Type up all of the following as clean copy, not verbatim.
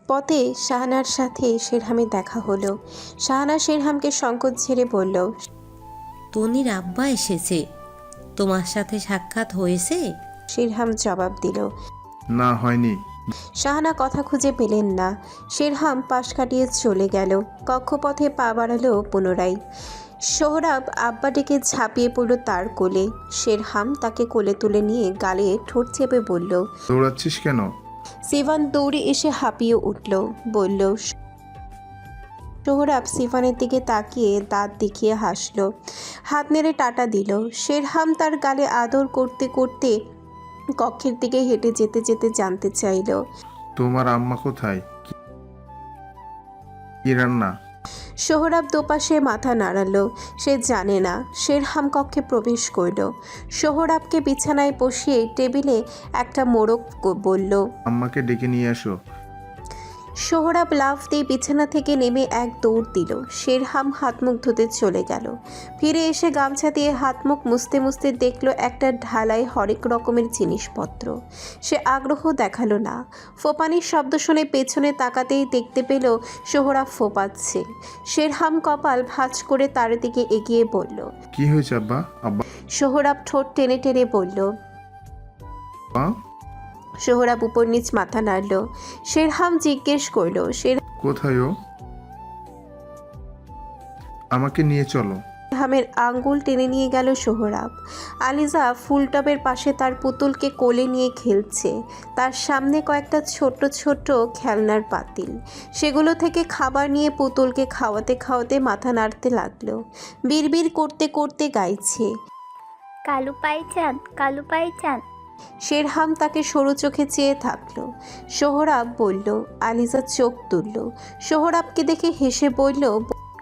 পথে শাহানার সাথে শেরহামের দেখা হলো। শাহানা শেরহামকে সংকোচ ঝেড়ে বলল, তনির আব্বা এসেছে, তোমার সাথে সাক্ষাৎ হয়েছে? শেরহাম জবাব দিল। না, হয়নি। শাহানা কথা খুঁজে পেলেন না। শেরহাম পাশ কাটিয়ে চলে গেল। কক্ষপথে পা বাড়ালো পুনরায়। সোহরাব আব্বা ডেকে ঝাঁপিয়ে পড়ল তার কোলে। শেরহাম তাকে কোলে তুলে নিয়ে গালে ঠোঁট চেপে বলল, দৌড়াচ্ছিস কেন? সিভান দৌড়ে এসে হাঁপিয়ে উঠল, বলল। সোহরাব সিফানের দিকে তাকিয়ে দাঁত দেখিয়ে হাসল, হাত নেড়ে টাটা দিল। শেরহাম তার গালে আদর করতে করতে কক্ষের দিকে হেঁটে যেতে যেতে জানতে চাইল, তোমার আম্মা কোথায়? কি রান্না? সোহরাব দোপাশে মাথা নাড়ালো। সে জানে না। শেরহাম কক্ষে প্রবেশ করল। সোহরাবকে বিছানায় বসিয়ে টেবিলে একটা মোড়ক বলল। আম্মাকে ডেকে নিয়ে আসো। সোহরাব লাফ দিয়ে বিছানা থেকে নেমে এক দৌড় দিল। শেরহাম হাত মুখ ধুতে চলে গেল। ফিরে এসে গামছা দিয়ে হাত মুখ মুছতে মুছতে দেখল একটা ঢালাই হরেক রকমের জিনিসপত্র। সে আগ্রহ দেখালো না। ফোপানির শব্দ শুনে পেছনে তাকাতেই দেখতে পেল সোহরাব ফোপাচ্ছে। শেরহাম কপাল ভাঁজ করে তার দিকে এগিয়ে বলল। কি হয়েছে আব্বা? আব্বা? সোহরাব ঠোঁট টেনে টেনে বলল। সোহরাব উপর নিচ মাথা নাড়ল। শেরহাম জিজ্ঞেস করল, কোথায় ও? আমাকে নিয়ে চলো। শেরহামের আঙ্গুল টেনে নিয়ে গেল সোহরাব। আলিজা ফুলটবের পাশে তার পুতুলকে কোলে নিয়ে খেলছে। তার সামনে কয়েকটা ছোট ছোট খেলনার পাতিল। সেগুলো থেকে খাবার নিয়ে পুতুলকে খাওয়াতে খাওয়াতে মাথা নাড়তে লাগলো। বিড়বিড় করতে করতে গাইছে, কালু পাইচান, কালু পাইচান। শেরহাম তাকে সরু চোখে চেয়ে থাকলো। সোহরাব বলল। আলিজা চোখ তুলল। সোহরাবকে দেখে হেসে বলল,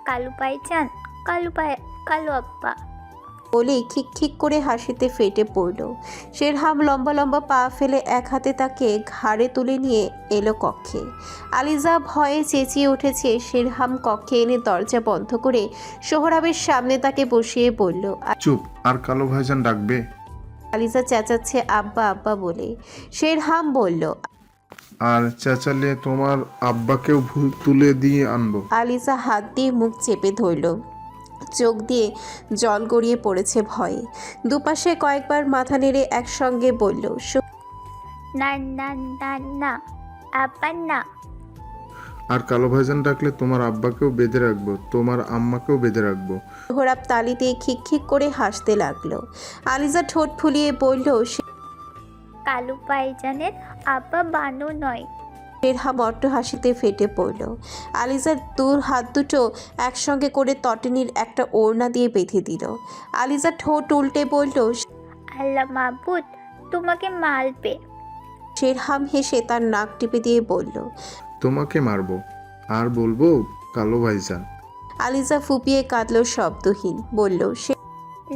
কালু পাইচান, কালু আব্বা। বলেই খিক করে হাসিতে ফেটে পড়ল। শেরহাম লম্বা লম্বা পা ফেলে এক হাতে তাকে ঘাড়ে তুলে নিয়ে এলো কক্ষে। আলিজা ভয়ে চেঁচিয়ে উঠেছে। শেরহাম কক্ষে এনে দরজা বন্ধ করে সোহরাবের সামনে তাকে বসিয়ে বলল। চুপ। আর কালো ভাইজান ডাকবে? আলিজা চেঁচাচ্ছে আব্বা আব্বা বলে। শেরহাম বলল, আর চেঁচালে তোমার আব্বাকেও তুলে দিয়ে আনবো। আলিজা হাত দিয়ে মুখ চেপে ধরল। চোখ দিয়ে জল গড়িয়ে পড়েছে ভয়ে। দুপাশে কয়েকবার মাথা নেড়ে একসঙ্গে বলল, না না না না, আব্বা না। আর কালো ভাইজান ডাকলে তোমার আব্বাকেও বেঁধে রাখবো, তোমার আম্মাকেও বেঁধে রাখবো। সোহরাব তালি দিয়ে খিক করে হাসতে লাগলো। আলিজা ঠোঁট ফুলিয়ে বলল, কালু পাইজানের আব্বা বানু নয়। শেরহাম অট্ট হাসিতে ফেটে পড়ল। আলিজার হাত দুটো একসঙ্গে করে তটিনীর একটা ওড়না দিয়ে বেঁধে দিল। আলিজা ঠোঁট উল্টে বলল, আল্লাহ মাবুদ তোমাকে মারবে। শেরহাম হেসে তার নাক টিপে দিয়ে বলল, তোমাকে মারবো আর বলবো কালো ভাইজান। আলিজা ফুপিয়ে কাঁদল শব্দহীন। বলল,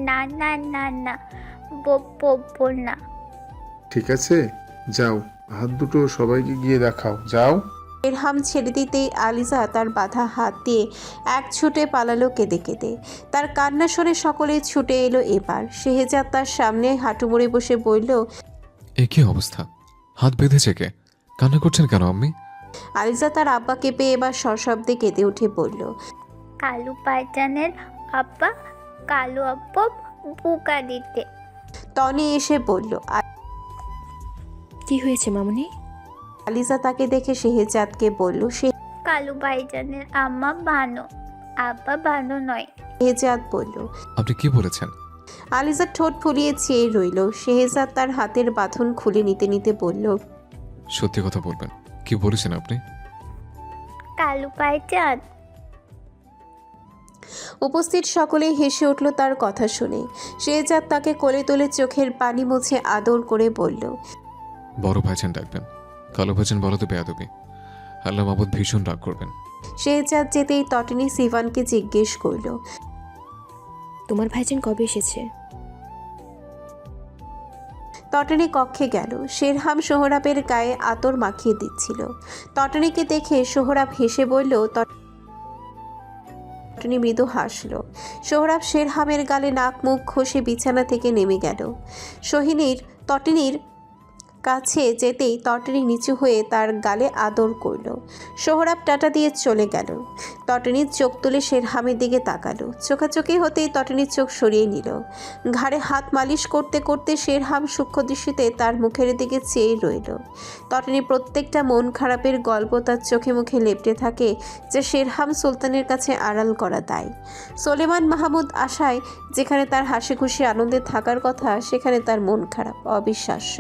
না না না না, না। ঠিক আছে, যাও, হাত দুটো সবাইকে গিয়ে দেখাও, যাও। শেরহাম ছেড়ে দিতেই আলিজা তার বাঁধা হাত দিয়ে এক ছুটে পালালো কেঁদে কেঁদে। তার কান্না শুনে সকলে ছুটে এলো। এবার শেহজাদ তার সামনে হাঁটু মুড়ে বসে বলল, এ কি অবস্থা? হাত বেঁধেছে কে? কান্না করছেন কেন আম্মি? আলিজা তার আব্বাকে পেয়ে এবার সশব্দে কেঁদে উঠে বলল, কালু পাইজানের আব্বা, কালু আব্বা বুকা দিতে। টনি এসে বলল। কি হয়েছে মামুনি? আলিজা তাকে দেখে শেহজাদকে বলল, কালু ভাইজানের আম্মা বানু, আব্বা বানু নয়। শেহজাদ বলল। আপনি কি বলেছেন? আলিজা ঠোঁট ফুলিয়ে চেয়ে রইল। শেহজাদ তার হাতের বাঁধন খুলে নিতে নিতে বলল, সত্যি কথা বলবেন, কি বলেছেন আপনি? কালু ভাইজান। উপস্থিত সকলেই হেসে উঠল তার কথা শুনে। শেহজাদ তাকে কোলে তুলে চোখের পানি মুছে আদর করে বলল, বড় ভাইজান ডাকবেন, কালো ভাইজান বলো তো বেয়াদবি। আল্লাহ মাবুদ ভীষণ রাগ করবেন। শেহজাদ যেতেই তটিনী সিভানকে জিজ্ঞেস করল, তোমার ভাইজান কবে এসেছে? তটিনী কক্ষে গেল। শেরহাম সোহরাবের গায়ে আতর মাখিয়ে দিচ্ছিল। তটিনীকে দেখে সোহরাব হেসে বলল। তটিনী মৃদু হাসল। সোহরাব শেরহামের গালে নাক মুখ ঘষে বিছানা থেকে নেমে গেল। তটিনীর কাছে যেতেই তটনি নিচু হয়ে তার গালে আদর করল। সোহরাব টাটা দিয়ে চলে গেল। তটনির চোখ তুলে শেরহামের দিকে তাকালো। চোখাচোখি হতেই তটনির চোখ সরিয়ে নিল। ঘাড়ে হাত মালিশ করতে করতে শেরহাম সূক্ষ্ম দৃষ্টিতে তার মুখের দিকে চেয়ে রইল। তটনি প্রত্যেকটা মন খারাপের গল্প তার চোখে মুখে লেপ্টে থাকে, যে শেরহাম সুলতানের কাছে আড়াল করা দায়। সোলেমান মাহমুদ আশায় যেখানে তার হাসি খুশি আনন্দে থাকার কথা, সেখানে তার মন খারাপ। অবিশ্বাস্য।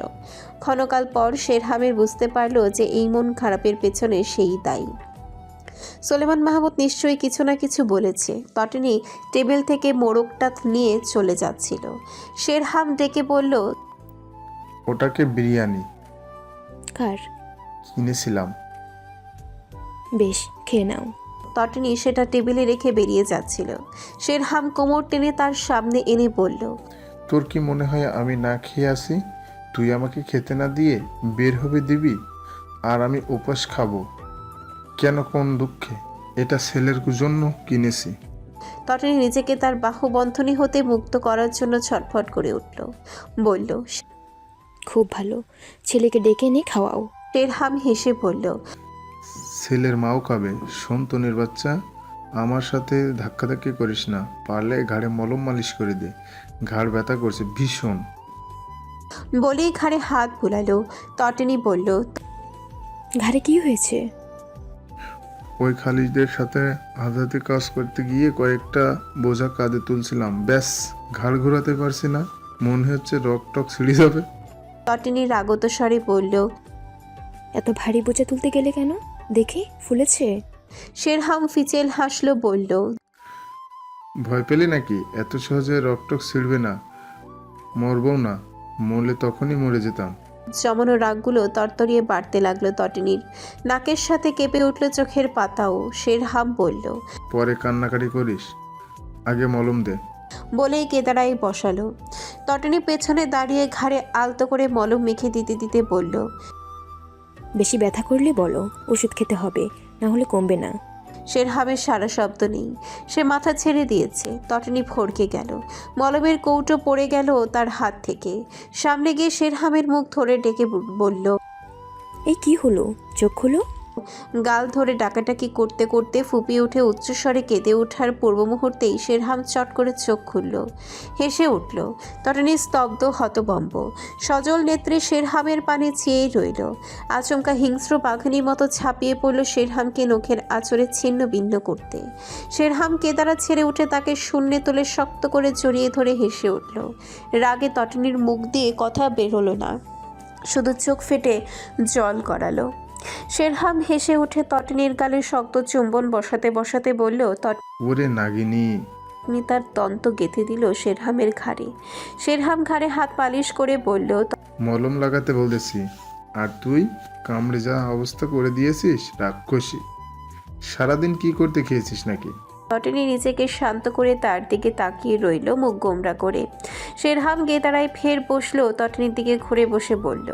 ক্ষণকাল পর শেরহামের বুঝতে পারল যে এই মন খারাপের পেছনে সেই দায়ী। সোলেমান মাহমুদ নিশ্চয়ই কিছু না কিছু বলেছে। তটনি টেবিল থেকে মোড়কটা নিয়ে চলে যাচ্ছিল। শেরহাম ডেকে বলল, ওটাকে বিরিয়ানি কার? কিনেছিলাম। বেশ, খেয়ে নাও। তটনি সেটা টেবিলে রেখে বেরিয়ে যাচ্ছিল। শেরহাম কোমর টেনে তার সামনে এনে বলল, তোর কি মনে হয় আমি না খেয়ে আসি? তুই আমাকে খেতে না দিয়ে বের হবে দিবি, আর আমি উপাস খাবো কেন? কোন দুঃখে? এটা ছেলের জন্য কিনেছি। তটনি নিজেকে তার বাহুবন্ধনী হতে মুক্ত করার জন্য ছটফট করে উঠল। বলল, খুব ভালো, ছেলেকে ডেকে এনে খাওয়াও। শেরহাম হেসে বলল, ছেলের মাও খাবে। সন্তানের বাচ্চা, আমার সাথে ধাক্কাধাক্কি করিস না। পারলে ঘাড়ে মলম মালিশ করে দে, ঘাড় ব্যথা করছে ভীষণ। বলেই ঘাড়ে হাত বুলালো। তটনি বলল, ঘাড়ে কি হয়েছে? ওই খালিদের সাথে হাতে কাজ করতে গিয়ে কয়েকটা বোঝা কাঁধে তুলছিলাম, ব্যাস ঘাড় ঘোরাতে পারছি না, মনে হচ্ছে রক টক ছিঁড়ে যাবে। তটনি রাগত স্বরে বলল, এত ভারী বোঝা তুলতে গেলে কেন? দেখি ফুলেছে। শেরহাম ফিচেল হাসলো, বলল, ভয় পেলে নাকি? এত সহজে রক টক ছিঁড়বে না, মরবও না। মরলে তখনই মরে যেতাম। জমানো রাগগুলো তরতরিয়ে বাড়তে লাগলো তটনির। নাকের সাথে কেঁপে উঠল চোখের পাতাও। শেরহাম বলল, পরে কান্নাকাটি করিস, আগে মলম দে। বলেই কেদারায় বসালো। তটনি পেছনে দাঁড়িয়ে ঘাড়ে আলতো করে মলম মেখে দিতে দিতে বলল, বেশি ব্যথা করলে বলো, ওষুধ খেতে হবে, না হলে কমবে না। শেরহামের সারা শব্দ নেই। সে মাথা ছেড়ে দিয়েছে। তটনি ভড়কে গেল। মলমের কৌটো পড়ে গেল তার হাত থেকে। সামনে গিয়ে শেরহামের মুখ ধরে ডেকে বলল, এই কি হলো? চোখ খুলো। গাল ধরে ডাকাডাকি করতে করতে ফুপিয়ে উঠে উচ্চস্বরে কেঁদে ওঠার পূর্ব মুহূর্তেই শেরহাম চট করে চোখ খুলল, হেসে উঠল। তটনি স্তব্ধ, হতভম্ব। সজল নেত্রে শেরহামের পানে চেয়েই রইল। আচমকা হিংস্র বাঘানির মতো ঝাঁপিয়ে পড়ল শেরহামকে নখের আঁচড়ে ছিন্ন ভিন্ন করতে। শেরহাম কেদারা ছেড়ে উঠে তাকে শূন্যে তুলে শক্ত করে জড়িয়ে ধরে হেসে উঠল। রাগে তটনির মুখ দিয়ে কথা বের হলো না, শুধু চোখ ফেটে জল গড়ালো। শেরহাম হেসে উঠে তটনির গালে শক্ত চুম্বন বসাতে বসাতে বলল, ওরে নাগিনী। তটনি তার দন্ত গেঁথে দিল শেরহামের ঘাড়ে। শেরহাম ঘাড়ে হাত পালিশ করে বলল, মলম লাগাতে বলেছি, আর তুই কামড়ে যা অবস্থা করে দিয়েছিস। রাক্ষসী, সারাদিন কি করতে খেয়েছিস নাকি? তটনি নিজেকে শান্ত করে তার দিকে তাকিয়ে রইল মুখ গোমরা করে। শেরহাম গেদারায় ফের বসলো। তটনির দিকে ঘুরে বসে বলল,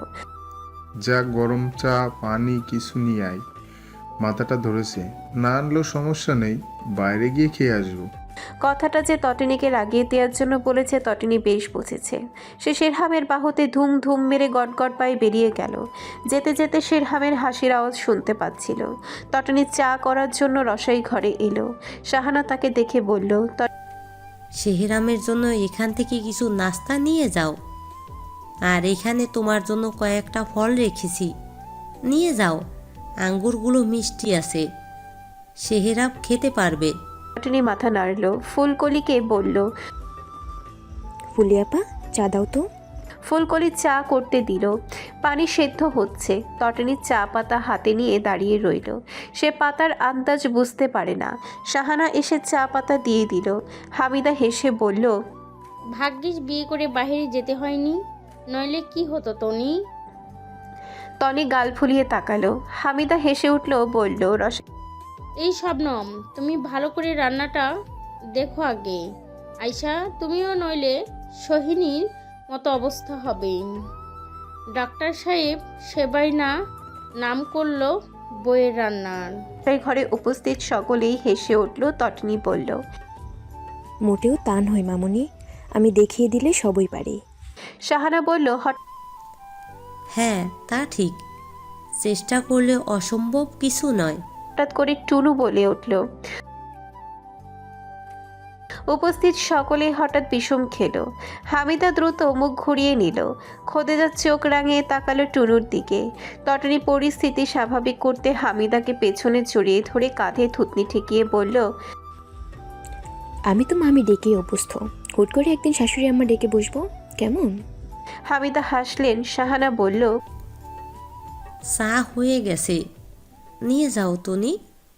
যা গরম চা পানি কিছু নিয়ে আয়, মাথাটা ধরেছে। না আনলেও সমস্যা নেই, বাইরে গিয়ে খেয়ে আসবো। কথাটা যে তটনিকে রাগিয়ে দেওয়ার জন্য বলেছে তটনি বেশ বুঝেছে। সে শেরহামের বাহুতে ধুম ধুম মেরে গটগট পায়ে বেরিয়ে গেল। যেতে যেতে শেরহামের হাসির আওয়াজ শুনতে পাচ্ছিল। তটনি চা করার জন্য রসাই ঘরে এলো। শাহানা তাকে দেখে বলল, শেহরামের জন্য এখান থেকে কিছু নাস্তা নিয়ে যাও, আর এখানে তোমার জন্য কয়েকটা ফল রেখেছি, নিয়ে যাও। আঙ্গুরগুলো মিষ্টি আছে, শেহরাব খেতে পারবে। তটনি মাথা নাড়ল। ফুলকলিকে বলল, ফুলিয়াপা, চা দাও তো। ফুলকলি চা করতে দিল। পানি সেদ্ধ হচ্ছে। তটনি চা পাতা হাতে নিয়ে দাঁড়িয়ে রইল। সে পাতার আন্দাজ বুঝতে পারে না। শাহানা এসে চা পাতা দিয়ে দিল। হামিদা হেসে বলল, ভাগ্যিস বিয়ে করে বাইরে যেতে হয়নি, নইলে কি হতো টনি? টনি গাল ফুলিয়ে তাকালো। হামিদা হেসে উঠল, বলল, এই শবনম, তুমি ভালো করে রান্নাটা দেখো আগে। আয়শা, তুমিও, নইলে সোহিনীর মতো অবস্থা হবে। ডাক্তার সাহেব সেবাই না নাম করলো বইয়ের রান্নার। রসাই ঘরে উপস্থিত সকলেই হেসে উঠল। তটনি বলল, মোটেও তা নয় মামুনি, আমি দেখিয়ে দিলে সবই পারি। শাহানা বলল, হ্যাঁ তা ঠিক, চেষ্টা করলে অসম্ভব কিছু নয়। হঠাৎ করে টুনু বলে উঠল। উপস্থিত সকলে হঠাৎ বিষম খেল। হামিদা দ্রুত মুখ ঘুরিয়ে নিল। খোদেজা চোখ রাঙিয়ে তাকালো টুনুর দিকে। তটনি পরিস্থিতি স্বাভাবিক করতে হামিদাকে পেছনে জড়িয়ে ধরে কাঁধে থুতনি ঠেকিয়ে বলল, আমি তো মামি ডেকেই অভ্যস্ত, হুট করে একদিন শাশুড়ি আম্মা ডেকে বসবো কেমন? হামিদা হাসলেন। শাহানা বলল, চা হয়ে গেছে, নিয়ে যাও তনি।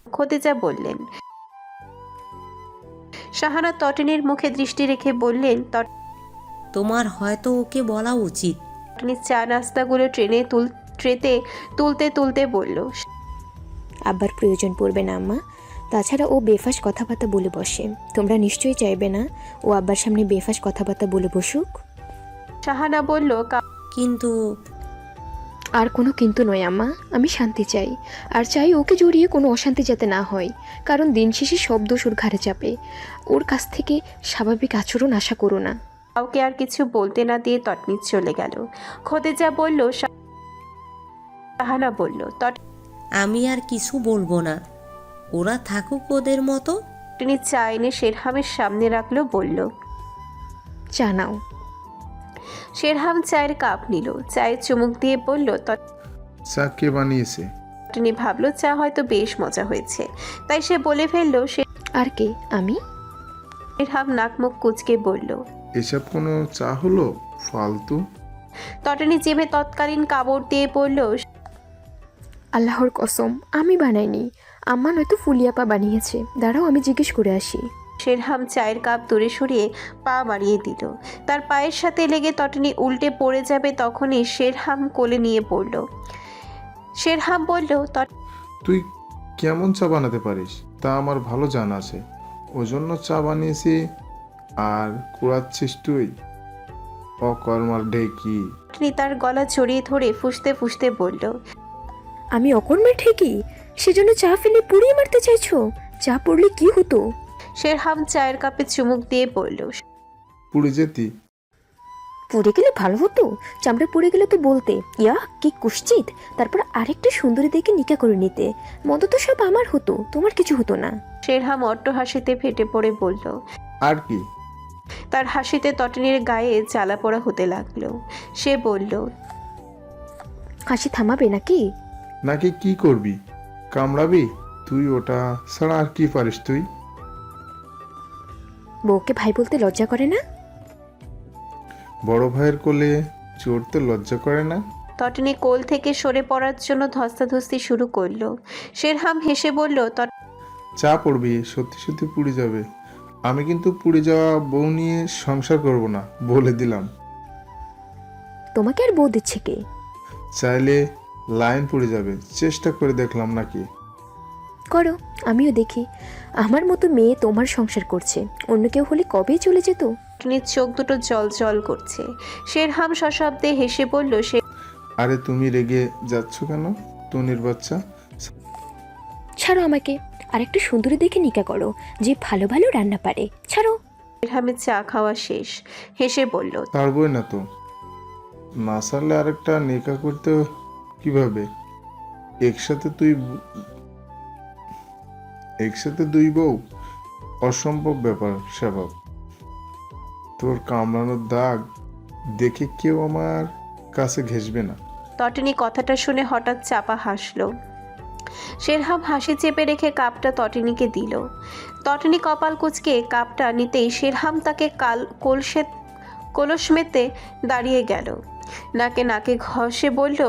খোদেজা বললেন। শাহানা তটনির মুখে দৃষ্টি রেখে বললেন, তোমার হয়তো ওকে বলা উচিত। তটনি চা নাস্তাগুলো ট্রেতে তুলতে তুলতে বলল, আব্বার প্রয়োজন পড়বে না আম্মা, তাছাড়া ও বেফাস কথাবার্তা বলে বসে। তোমরা নিশ্চয়ই চাইবে না ও আব্বার সামনে বেফাস কথাবার্তা বলে বসুক। শাহানা বলল, কিন্তু আর কোনো কিন্তু নয় আম্মা, আমি শান্তি চাই, আর চাই ওকে জড়িয়ে কোনো অশান্তি যাতে না হয়, কারণ দিন শেষে সব দোষ ওর ঘাড়ে চাপে। ওর কাছ থেকে স্বাভাবিক আচরণ আশা করো না। কাউকে আর কিছু বলতে না দিয়ে তটনি চলে গেল। খোদেজা বলল, শাহানা বলল, আমি আর কিছু বলবো না, ওরা থাকুক ওদের মতো। তটনি চা এনে শেরহামের সামনে রাখলো, বলল, চা নাও। শেরহাম চায়ের কাপ নিল, চায়ে চুমুক দিয়ে বলল, চা কে বানিয়েছে? তটনি ভাবলো চা হয়তো বেশ মজা হয়েছে, তাই সে বলে ফেললো। আর কে? আমি? শেরহাম নাক মুখ কুচকে বলল। এসব কোনো চা হলো? ফালতু। তটনি জিভে তৎকালীন কামড় দিয়ে বলল, আল্লাহর কসম আমি বানাইনি, আম্মা নয়তো ফুলিয়াপা বানিয়েছে। দাঁড়াও আমি জিজ্ঞেস করে আসি। শেরহাম চায়ের কাপ দূরে সরিয়ে পা বাড়িয়ে দিল। তার পায়ের সাথে লেগে তটনি উল্টে পড়ে যাবে, তখনই শেরহাম কোলে নিয়ে পড়ল। শেরহাম বলল, তুই কেমন চা বানাতে পারিস তা আমার ভালো জানা আছে, ওজন্য চা বানিয়েছি আর কুড়াচ্ছিস তুই? অকর্মার ঢেকি। তটনি তার গলা জড়িয়ে ধরে ফুঁসতে ফুঁসতে বলল, আমি অকর্মের ঠিকই, সেজন্য চা ফেলে পুড়িয়ে মারতে চাইছো? চা পড়লে কি হতো? শেরহাম চায়ের কাপে চুমুক দিয়ে বলল, পুড়ে যেতি। পুড়ে গেলে ভালো হতো, চামড়া পুড়ে গেলে তো বলতে ইয়া কি কুশ্চিত, তারপর আরেকটা সুন্দরী দেখে নিকা করে নিতে। মদ তো সব আমার হতো, তোমার কিছু হতো না। শেরহাম অট্ট হাসিতে ফেটে পড়ে বলল। আর কি? তার হাসিতে তটনির গায়ে জ্বালা পোড়া হতে লাগলো। সে বলল, হাসি থামাবে নাকি? নাকি কি করবি? কামড়াবি? তুই ওটা ছাড়া আর কি পারিস তুই? বউকে ভাই বলতে লজ্জা করে না? বড় ভাইয়ের কোলে চড়তে লজ্জা করে না? তটনি কোল থেকে সরে পড়ার জন্য ধস্তাধস্তি শুরু করলো। শেরহাম হেসে বলল, চা পড়বি, সত্যি সত্যি পুড়ে যাবে। আমি কিন্তু পুড়ে যাওয়া বউ নিয়ে সংসার করব না, বলে দিলাম। তোমাকে আর বউ দিচ্ছে কে? চাইলে লাইন পুড়ে যাবে, চেষ্টা করে দেখলাম নাকি? করো, আমিও দেখি। আমার মতো মেয়ে তোমার সংসার করছে, অন্য কেউ হলে কবেই চলে যেত। তটনির চোখ দুটো জল জল করছে। শেরহাম সশব্দে হেসে বলল, আরে তুমি রেগে যাচ্ছ কেন টুনির বাচ্চা? ছাড়ো আমাকে, আর একটা সুন্দরী দেখে নিকা করো যে ভালো ভালো রান্না পারে। ছাড়ো। শেরহামের চা খাওয়া শেষ। হেসে বলল, পারবই না তো। না সারলে আরেকটা নেকা করতে কিভাবে? একসাথে দুই বউ, অসম্ভব ব্যাপার স্বভাব। তোর কামড়ানোর দাগ দেখে কেউ আমার কাছে ঘেঁষবে না। তটনি কথাটা শুনে হঠাৎ চাপা হাসলো। শেরহাম হাসি চেপে রেখে কাপটা তটনিকে দিল। তটনি কপাল কুঁচকে কাপটা নিতেই শেরহাম তাকে কলস মেতে দাঁড়িয়ে গেল। নাকে নাকে ঘষে বলল,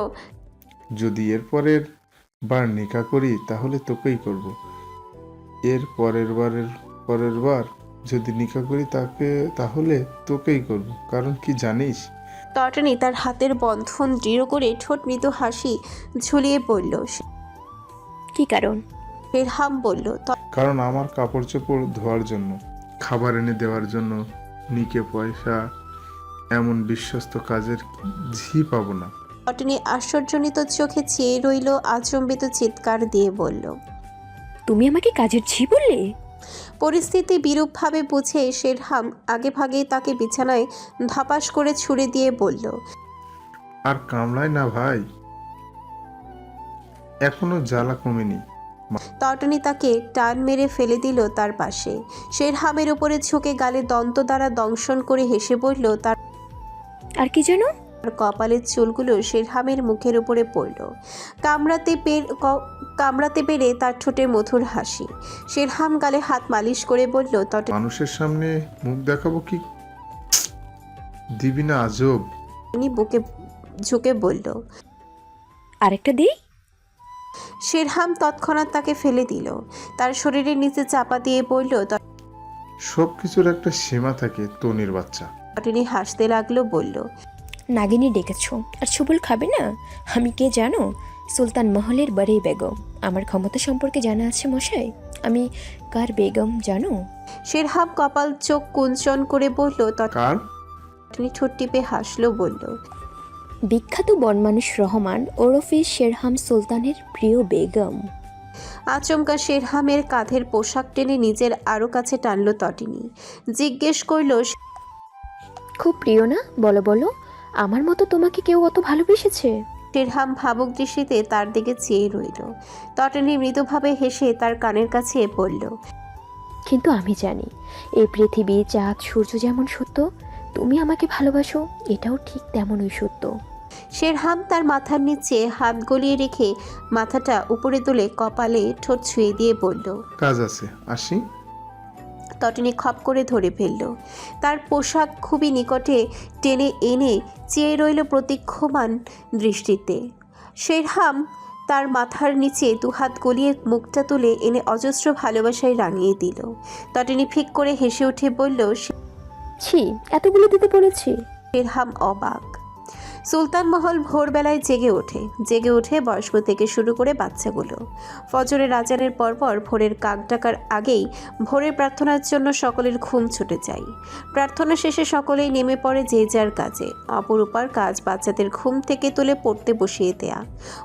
যদি এর পরের নিকা করি তাহলে তোকেই করব। এর পরের বার যদি নিকা করি তাহলে তোকেই করব। কারণ কি জানিস? তটনি তার হাতের বন্ধন দৃঢ় করে ঠোঁট মৃদু হাসি ঝুলিয়ে বলল। কি কারণ? শেরহাম বলল, কারণ আমার কাপড় চোপড় ধোয়ার জন্য, খাবার এনে দেওয়ার জন্য, নিকে পয়সা, এমন বিশ্বস্ত কাজের ঝি পাবো না। তটনি আশ্চর্যজনিত চোখে চেয়ে রইল, আচম্বিত চিৎকার দিয়ে বলল, তুমি আমাকে কাজের ঝি বললে? পরিস্থিতি বিরূপভাবে বুঝে শেরহাম আগে ভাগেই তাকে বিছানায় ধপাস করে ছুড়ে দিয়ে বলল, আর কামড়ায় না ভাই, এখনো জ্বালা কমেনি। তটনি তাকে টান মেরে ফেলে দিল তার পাশে। শেরহামের উপরে ঝুঁকে গালে দন্ত দ্বারা দংশন করে হেসে বলল। তার আর কি যেন? কপালের চুলগুলো শেরহামের মুখের উপরে পড়ল। কামড়াতে পেরে তার ঠোঁটে মধুর হাসি। শেরহাম গালে হাত মালিশ করে বলল। মানুষের সামনে মুখ দেখাবো কি দিবি না আজব। তটনি বুকে ঝুঁকে বলল। আরেকটা দিই? শেরহাম তৎক্ষণাৎ তাকে ফেলে দিল। তার শরীরের নিচে চাপা দিয়ে বলল। সব কিছুর একটা সীমা থাকে তনির বাচ্চা। তটনি হাসতে লাগলো, বলল। নাগিনী ডেকেছো আর ছুবল খাবে না? আমি কে জানো? সুলতান মহলের বড়ি বেগম। আমার ক্ষমতা সম্পর্কে জানা আছে মশাই? আমি কার বেগম জানো? শেরহাম কপাল চোখ কুঞ্চন করে বলল। কার? তটনি ঠোঁট টিপে হাসলো, বলল। বিখ্যাত বনমানুষ রহমান ওরফে শেরহাম সুলতানের প্রিয় বেগম। আচমকা শেরহামের কাঁধের পোশাক টেনে নিজের আরো কাছে টানলো তটিনী। জিজ্ঞেস করল। খুব প্রিয় না? বলো বলো, আমার মতো তোমাকে কেউ অত ভালোবেসেছে? শেরহাম ভাবুক দৃষ্টিতে তার দিকে চেয়ে রইল। তটিনী মৃদুভাবে হেসে তার কানের কাছে বলল। কিন্তু আমি জানি এই পৃথিবী, চাঁদ, সূর্য যেমন সত্য, তুমি আমাকে ভালোবাসো এটাও ঠিক তেমনই সত্য। শেরহাম তার মাথার নিচে হাত গলিয়ে রেখে মাথাটা উপরে তুলে কপালে ঠোঁট ছুঁয়ে দিয়ে বলল। কাজ আছে, আসি। তটিনী খপ করে ধরে ফেলল। তার পোশাক খুবই নিকটে টেনে এনে চেয়ে রইল প্রতীক্ষমান দৃষ্টিতে। শেরহাম তার মাথার নিচে দুহাত গলিয়ে মুখটা তুলে এনে অজস্র ভালোবাসায় রাঙিয়ে দিল। তটিনী ফিক করে হেসে উঠে বলল। ছি, এতগুলো দিতে বলেছি? শেরহাম অবাক। সুলতান মহল ভোরবেলায় জেগে ওঠে বয়স্ক থেকে শুরু করে বাচ্চাগুলো। ফজরের আজানের পরপর ভোরের কাক ডাকার আগেই ভোরের প্রার্থনার জন্য সকলের ঘুম ছুটে যায়। প্রার্থনা শেষে সকলেই নেমে পড়ে যে যার কাজে। অপরূপার কাজ বাচ্চাদের ঘুম থেকে তুলে পড়তে বসিয়ে দেয়া।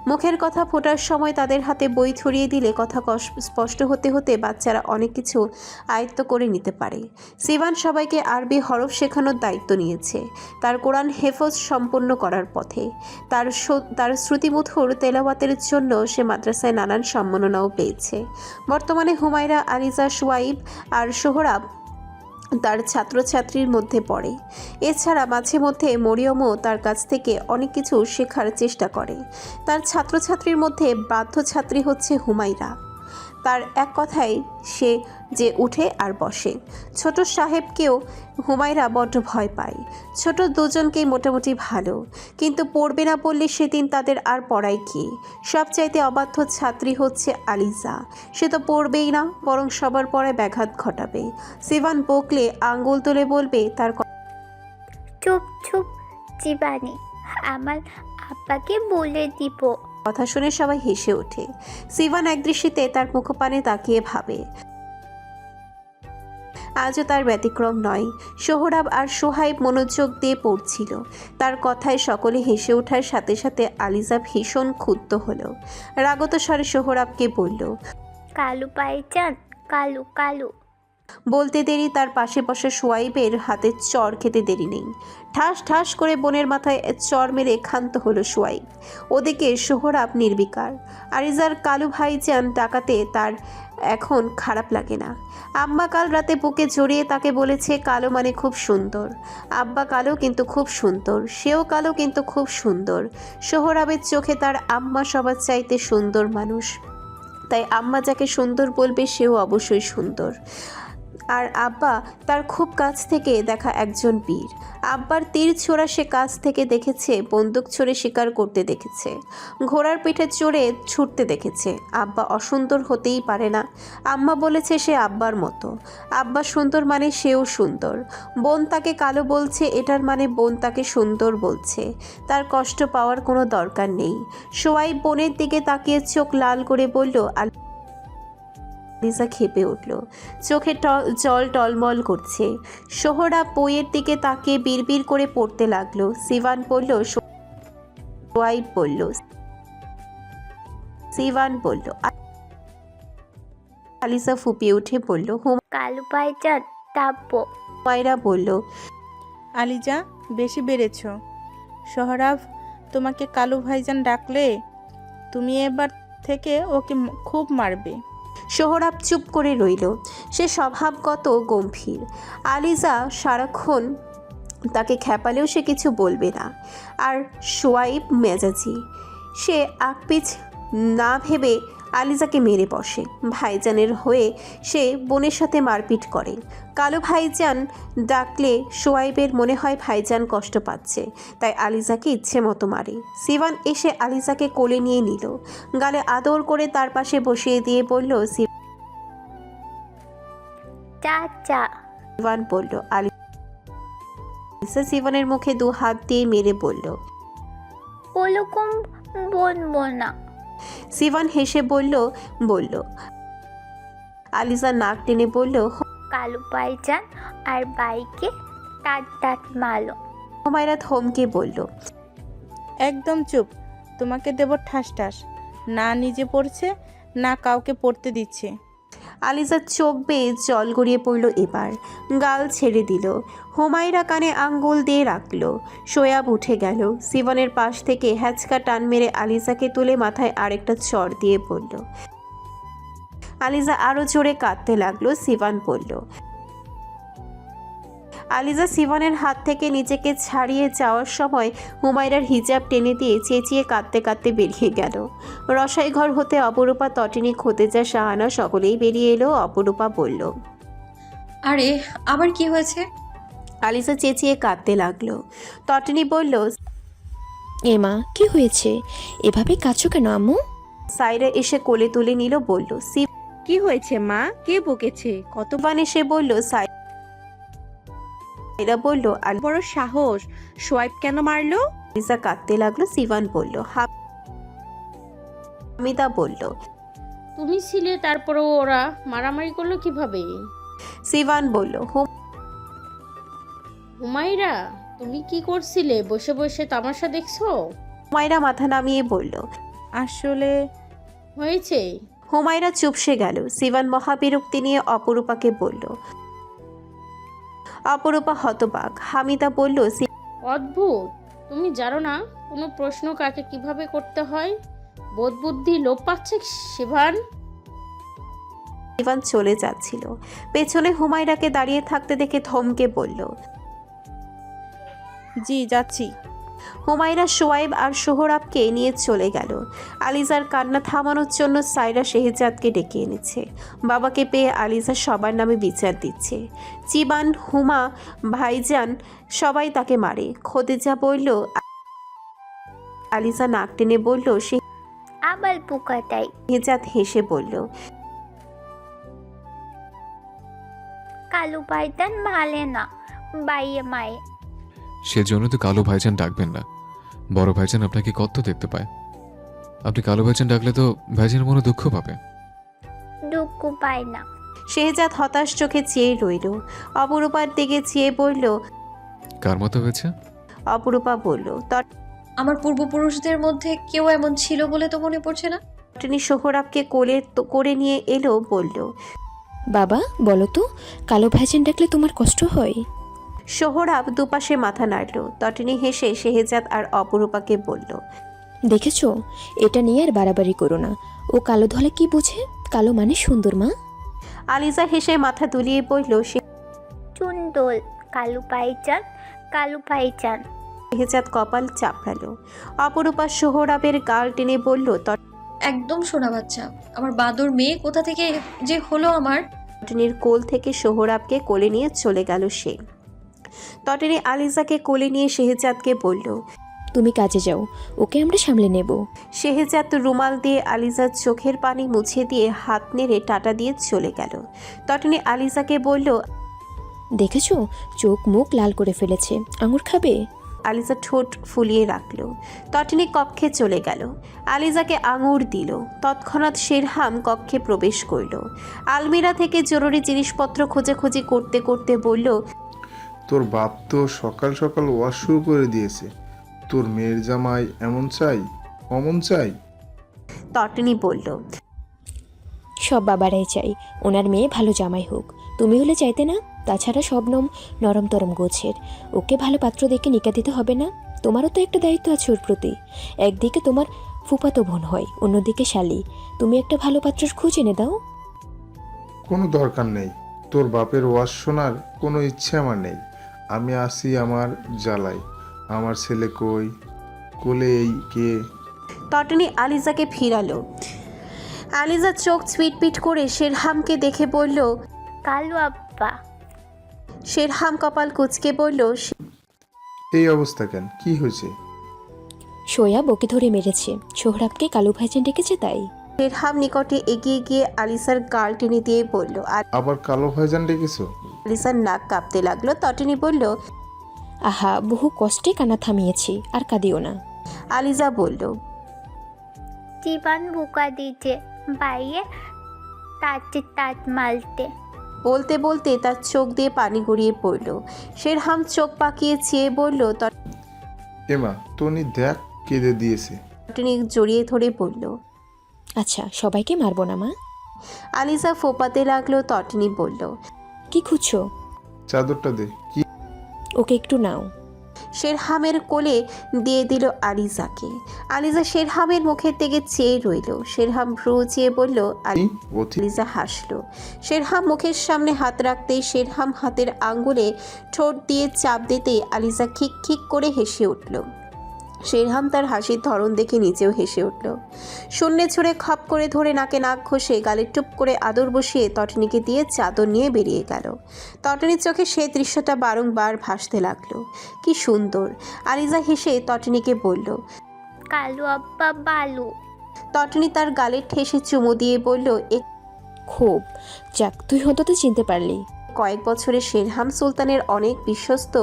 মুখের কথা ফোটার সময় তাদের হাতে বই ধরিয়ে দিলে কথা স্পষ্ট হতে হতে বাচ্চারা অনেক কিছু আয়ত্ত করে নিতে পারে। সিভান সবাইকে আরবি হরফ শেখানোর দায়িত্ব নিয়েছে। তার কোরআন হেফজ সম্পন্ন করার পথে। তার শ্রুতিমধুর তেলাওয়াতের জন্য সে মাদ্রাসায় নানান সম্মাননাও পেয়েছে। বর্তমানে হুমায়রা, আলিজা, সোয়াইব আর সোহরাব তার ছাত্রছাত্রীর মধ্যে পড়ে। এছাড়া মাঝে মধ্যে মরিয়মও তার কাছ থেকে অনেক কিছু শেখার চেষ্টা করে। তার ছাত্রছাত্রীর মধ্যে বাধ্য ছাত্রী হচ্ছে হুমায়রা। তার এক কথায় সে যে উঠে আর বসে। ছোট সাহেবকেও হুমায়রা বড্ড ভয় পায়। ছোট দুজনকেই মোটামুটি ভালো, কিন্তু পড়বে না বললে সেদিন তাদের আর পড়ায় কি। সবচাইতে অবাধ্য ছাত্রী হচ্ছে আলিজা। সে তো পড়বেই না, বরং সবার পড়ায় ব্যাঘাত ঘটাবে। সিভান বকলে আঙ্গুল তুলে বলবে তার চুপ চুপ জীবানী, আমার আব্বাকে বলে দিব। কথা শুনে সবাই হেসে ওঠে। সিভান একদৃষ্টিতে তার মুখপানে তাকিয়ে ভাবে, আজও তার ব্যতিক্রম নয়। সোহরাব আর সোহাইব মনোযোগ দিয়ে পড়ছিল। তার কথায় সকলে হেসে ওঠার সাথে সাথে আলিজা ভীষণ ক্ষুব্ধ হলো। রাগত স্বরে সোহরাবকে বলল। কালু পাইচান, কালু কালু। বলতে দেরি তার পাশে বসা সোয়াইবের হাতে চর খেতে দেরি নেই। ঠাস ঠাস করে বোনের মাথায় চর মেরে ক্ষান্ত হলো সোয়াইব। ওদিকে সোহরাব নির্বিকার। আরিজার কালু ভাইজান ডাকাতে তার এখন খারাপ লাগে না। আম্মা কাল রাতে বুকে জড়িয়ে তাকে বলেছে কালো মানে খুব সুন্দর। আব্বা কালো কিন্তু খুব সুন্দর, সেও কালো কিন্তু খুব সুন্দর। সোহরাবের চোখে তার আম্মা সবার চাইতে সুন্দর মানুষ, তাই আম্মা যাকে সুন্দর বলবে সেও অবশ্যই সুন্দর। আর আব্বা তার খুব কাছ থেকে দেখা একজন বীর। আব্বার তীর ছোড়া সে কাছ থেকে দেখেছে, বন্দুক ছুড়ে শিকার করতে দেখেছে, ঘোড়ার পিঠে চড়ে ছুটতে দেখেছে। আব্বা অসুন্দর হতেই পারে না। আম্মা বলেছে সে আব্বার মতো। আব্বা সুন্দর মানে সেও সুন্দর। বোন তাকে কালো বলছে, এটার মানে বোন তাকে সুন্দর বলছে। তার কষ্ট পাওয়ার কোনো দরকার নেই। সোয়াই বোনের দিকে তাকিয়ে চোখ লাল করে বলল। আলিজা খেপে উঠল, চোখে জল টলমল করছে। সোহরাব বইয়ের দিকে তাকিয়ে বিড়বিড় করে পড়তে লাগলো। সিভান বলল, সোয়াইব বলল, সিভান বলল। আলিজা ফুপিয়ে উঠে বলল, কালু পাইচান তাব্বো। হুমায়রা বলল, আলিজা বেশি বেড়েছ। সোহরাব তোমাকে কালু ভাইজান ডাকলে তুমি এবার থেকে ওকে খুব মারবে। সোহরাব চুপ করে রইল। সে স্বভাবগত গম্ভীর। আলিজা সারাক্ষণ তাকে খেপালেও সে কিছু বলবে না। আর সোয়াইব মেজাজি, সে আকপিছ না ভেবে আলিজাকে মেরে বসে। ভাইজানের হয়ে সে বোনের সাথে মারপিট করে। কালো ভাইজান ডাকলে সোয়াইবের মনে হয় ভাইজান কষ্ট পাচ্ছে, তাই আলিজাকে ইচ্ছে মতো মারে। সিভান এসে আলিজাকে কোলে নিয়ে নিল, গালে আদর করে তার পাশে বসিয়ে দিয়ে বলল, চাচা। সিভান বলল। আলিজা সিভানের মুখে 2 হাত দিয়ে মেরে বলল, ওরকম বলবো না। সিভান হেসে বলল। আলিজা নাক টেনে বলল, কালু ভাইজান আর বাইকে টাট মারলো। হুমায়রা থমকে বলল, একদম চুপ, তোমাকে দেব ঠাস ঠাস। না নিজে পড়ছে, না কাউকে পড়তে দিচ্ছে। আলিজার চোখ বেয়ে জল গড়িয়ে পড়ল। এবার গাল ছেড়ে দিল। হুমায়রা কানে আঙ্গুল দিয়ে রাখল। সোয়াব উঠে গেল। সিভানের পাশ থেকে হ্যাচকা টান মেরে আলিজাকে তুলে মাথায় আরেকটা চড় দিয়ে পড়ল। আলিজা আরো জোরে কাঁদতে লাগলো। সিভান বলল। আলিজা সিভানের হাত থেকে নিজেকে ছাড়িয়ে যাওয়ার সময় হুমায়রার হিজাব টেনে দিয়ে চেঁচিয়ে কাঁদতে কাঁদতে বেরিয়ে গেল। রসাই ঘর হতে অপরূপা, তটিনী, খোতেজা, শাহানা সকলেই বেরিয়ে এলো। অপরূপা বলল, আরে আবার কি হয়েছে? আলিজা চেঁচিয়ে কাঁদতে লাগলো। তটিনী বলল, মা কি হয়েছে? এভাবে কাঁদছো কেন আম্মু? সাইরা এসে কোলে তুলে নিল। বলল, কি হয়েছে মা? কে বকেছে? কত সিভান এসে বলল। সাইরা বলল, বড় সাহস! সোয়াইব কেন মারলো? আলিজা কাঁদতে লাগলো। সিভান বলল। হামিদা বলল। তুমি ছিলে, তারপরেও ওরা মারামারি করলো কিভাবে? সিভান বলল, হুমায়রা, তুমি কি করছিলে? বসে বসে তামাশা দেখছো? হুমায়রা মাথা নামিয়ে বলল। আসলে হয়েছে। হুমায়রা চুপসে গেল। সিভান মহাবিরক্তি নিয়ে অপরূপাকে বলল। অপরূপা হতবাক। হামিদা বলল, অদ্ভুত, তুমি জানো না কোনো প্রশ্ন কাকে কিভাবে করতে হয়? বোধ বুদ্ধি লোপ পাচ্ছে সিভান। সিভান চলে যাচ্ছিল। পেছনে হুমায়রাকে দাঁড়িয়ে থাকতে দেখে থমকে বলল, জি যাচ্ছি। হুমায়রা সোয়াইব আর সোহরাবকে নিয়ে চলে গেল। আলিজার কান্না থামানোর জন্য সাইরা শেহজাদকে ডেকে এনেছে। বাবাকে পেয়ে আলিজা সবার নামে বিচার দিচ্ছে। চিবান, হুমা, ভাইজান সবাই তাকে মারে। খোদেজা বলল। আলিজা নাক টেনে বলল, আবার পোকাটাই। শেহজাদ হেসে বলল, কালু ভাইজান মালে না, বাইয়ে মায়ে। সেজন্য তো কালো ভাইজান ডাকবেন না। বড় ভাইজান আপনাকে কত দেখতে পায়। আপনি কালো ভাইজান ডাকলে তো ভাইজানের মনে দুঃখ পাবে। দুঃখ পায় না। শেহজাদ হতাশ চোখে চেয়ে রইল। অপরূপার দিকে চেয়ে বলল। কার মতো হয়েছে? অপরূপা বলল, আমার পূর্বপুরুষদের মধ্যে কেউ এমন ছিল বলে তো মনে পড়ছে না। তটিনী সোহরাবকে কোলে করে নিয়ে এলো। বলল, বাবা বলো তো, কালো ভাইজান ডাকলে তোমার কষ্ট হয়? সোহরাব দুপাশে মাথা নাড়ল। তটিনী হেসে শেহজাদ আর অপরূপাকে বলল, দেখেছো, এটা নিয়ে আর বাড়াবাড়ি করো না। ও কালো ধলা কি বুঝে? কালো মানে সুন্দর মা। আলিজা হেসে মাথা দুলিয়ে বলল, চুন্দল। কালু ভাইজান, কালু ভাইজান। শেহজাদ কপাল চাপড়ালো। অপরূপা সোহরাবের গাল টেনে বলল, একদম সোনা বাচ্চা, আমার বাদর মেয়ে কোথা থেকে যে হলো আমার। তটিনীর কোল থেকে সোহরাবকে কোলে নিয়ে চলে গেল সে। তটিনী আলিজাকে কোলে নিয়ে শেহজাদকে বলল, তুমি কাজে যাও, ওকে আমরা সামলে নেব। শেহজাদ রুমাল দিয়ে আলিজার চোখের পানি মুছে দিয়ে হাত নেড়ে টাটা দিয়ে চলে গেল। তটিনী আলিজাকে বলল, দেখেছো, চোখ মুখ লাল করে ফেলেছে, আঙুর খাবে? আলিজা ঠোঁট ফুলিয়ে রাখল। তটিনী কক্ষে চলে গেল। আলিজাকে আঙুর দিল। তৎক্ষণাৎ শেরহাম কক্ষে প্রবেশ করল। আলমিরা থেকে জরুরি জিনিসপত্র খোঁজাখুঁজি করতে করতে বলল, তোর বাপ তো সকাল সকাল ওয়াশ শুরু করে দিয়েছে। তোর মেয়ের জামাই এমন চাই, অমন চাই। তটিনী বলল, সব বাবারাই চাই ওনার মেয়ে ভালো জামাই হোক, তুমি হলে চাইতে না? তাছাড়া শবনম নরম তরম গোছের, ওকে ভালো পাত্র দেখে নিকা দিতে হবে না? তোমারও তো একটা দায়িত্ব আছে ওর প্রতি। একদিকে তোমার ফুফাতো বোন হয়, অন্যদিকে শালি। তুমি একটা ভালো পাত্র খুঁজে এনে দাও। কোনো দরকার নেই, তোর বাপের ওয়াজ শোনার কোনো ইচ্ছে আমার নেই। আমি আসি আমার জ্বালাই। আমার ছেলে কই? কোলে এই কে? তটনি আলিজাকে ফিরালো। আলিজা চোখ পিটপিট করে শেরহামকে দেখে বলল, কালু আব্বা। শেরহাম কপাল কুঁচকে বলল, এই অবস্থা কেন? কি হয়েছে? সোয়া বকে ধরে মেরেছে, সোহরাবকে কালু ভাইজান ডেকেছে তাই। শেরহাম নিকটে এগিয়ে গিয়ে আলিসার গাল টেনে দিয়ে বলল। আর আবার কালো ভাইজান ডেকেছো? আলিসার নাক কাঁপতে লাগলো। তটনি বলল, আহা, বহু কষ্টে কান্না থামিয়েছি, আর কাঁদিও না। আলিজা বলল, জীবন বুকা দিছে বাইরে তাতে তাঁত মালতে। বলতে বলতে তার চোখ দিয়ে পানি গড়িয়ে পড়ল। শেরহাম চোখ পাকিয়ে চেয়ে বলল। এমা টনি দেখ কেঁদে দিয়েছে। তটনি জড়িয়ে ধরে বলল। আচ্ছা, সবাইকে মারবো না মা। আলিজা ফোপাতে লাগলো। তটনি বলল, কি খুঁজছো? চাদরটা দে। কি? ওকে একটু নাও। শেরহামের কোলে দিয়ে দিল আলিজাকে। আলিজা শেরহামের মুখের দিকে চেয়ে রইল। শেরহাম ভ্রু চেয়ে বলল। আলিজা হাসলো। শেরহাম মুখের সামনে হাত রাখতেই শেরহাম হাতের আঙ্গুলে ঠোঁট দিয়ে চাপ দিতেই আলিজা খিক খিক করে হেসে উঠল। শেরহাম তার হাসির ধরন দেখে নিচেও হেসে উঠল। শূন্যে ছুঁড়ে খপ করে ধরে নাকে নাক ঘষে গালে টুপ করে আদর বসিয়ে তটনিকে দিয়ে চাদর নিয়ে বেরিয়ে গেল। তটনির চোখে সেই দৃশ্যটা বারংবার ভাসতে লাগলো। কি সুন্দর! আলিজা হেসে তটনিকে বলল। কালু আব্বা বালু। তটনি তার গালে ঠেসে চুমু দিয়ে বলল, খুব। যাক, তুই অন্তত চিনতে পারলি। কয়েক বছরে শেরহাম সুলতানের অনেক বিশ্বস্ত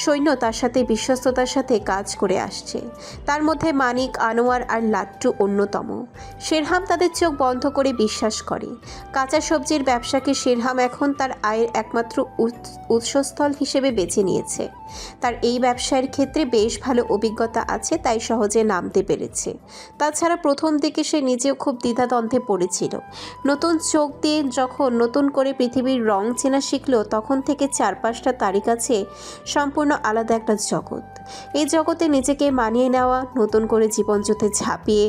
সৈন্য তার সাথে বিশ্বস্ততার সাথে কাজ করে আসছে। তার মধ্যে মানিক, আনোয়ার আর লাট্টু অন্যতম। শেরহাম তাদের চোখ বন্ধ করে বিশ্বাস করে। কাঁচা সবজির ব্যবসাকে শেরহাম এখন তার আয়ের একমাত্র উৎসস্থল হিসেবে বেছে নিয়েছে। তার এই ব্যবসায়ের ক্ষেত্রে বেশ ভালো অভিজ্ঞতা আছে, তাই সহজে নামতে পেরেছে। তাছাড়া প্রথম দিকে সে নিজেও খুব দ্বিধাদ্বন্দ্বে পড়েছিল। নতুন চোখ দিয়ে যখন নতুন করে পৃথিবীর রং চেনা শিখল, তখন থেকে চারপাশটা তারই কাছে সম্পূর্ণ আলাদা একটা জগৎ। এই জগতে নিজেকে মানিয়ে নেওয়া, নতুন করে জীবনযুদ্ধে ঝাঁপিয়ে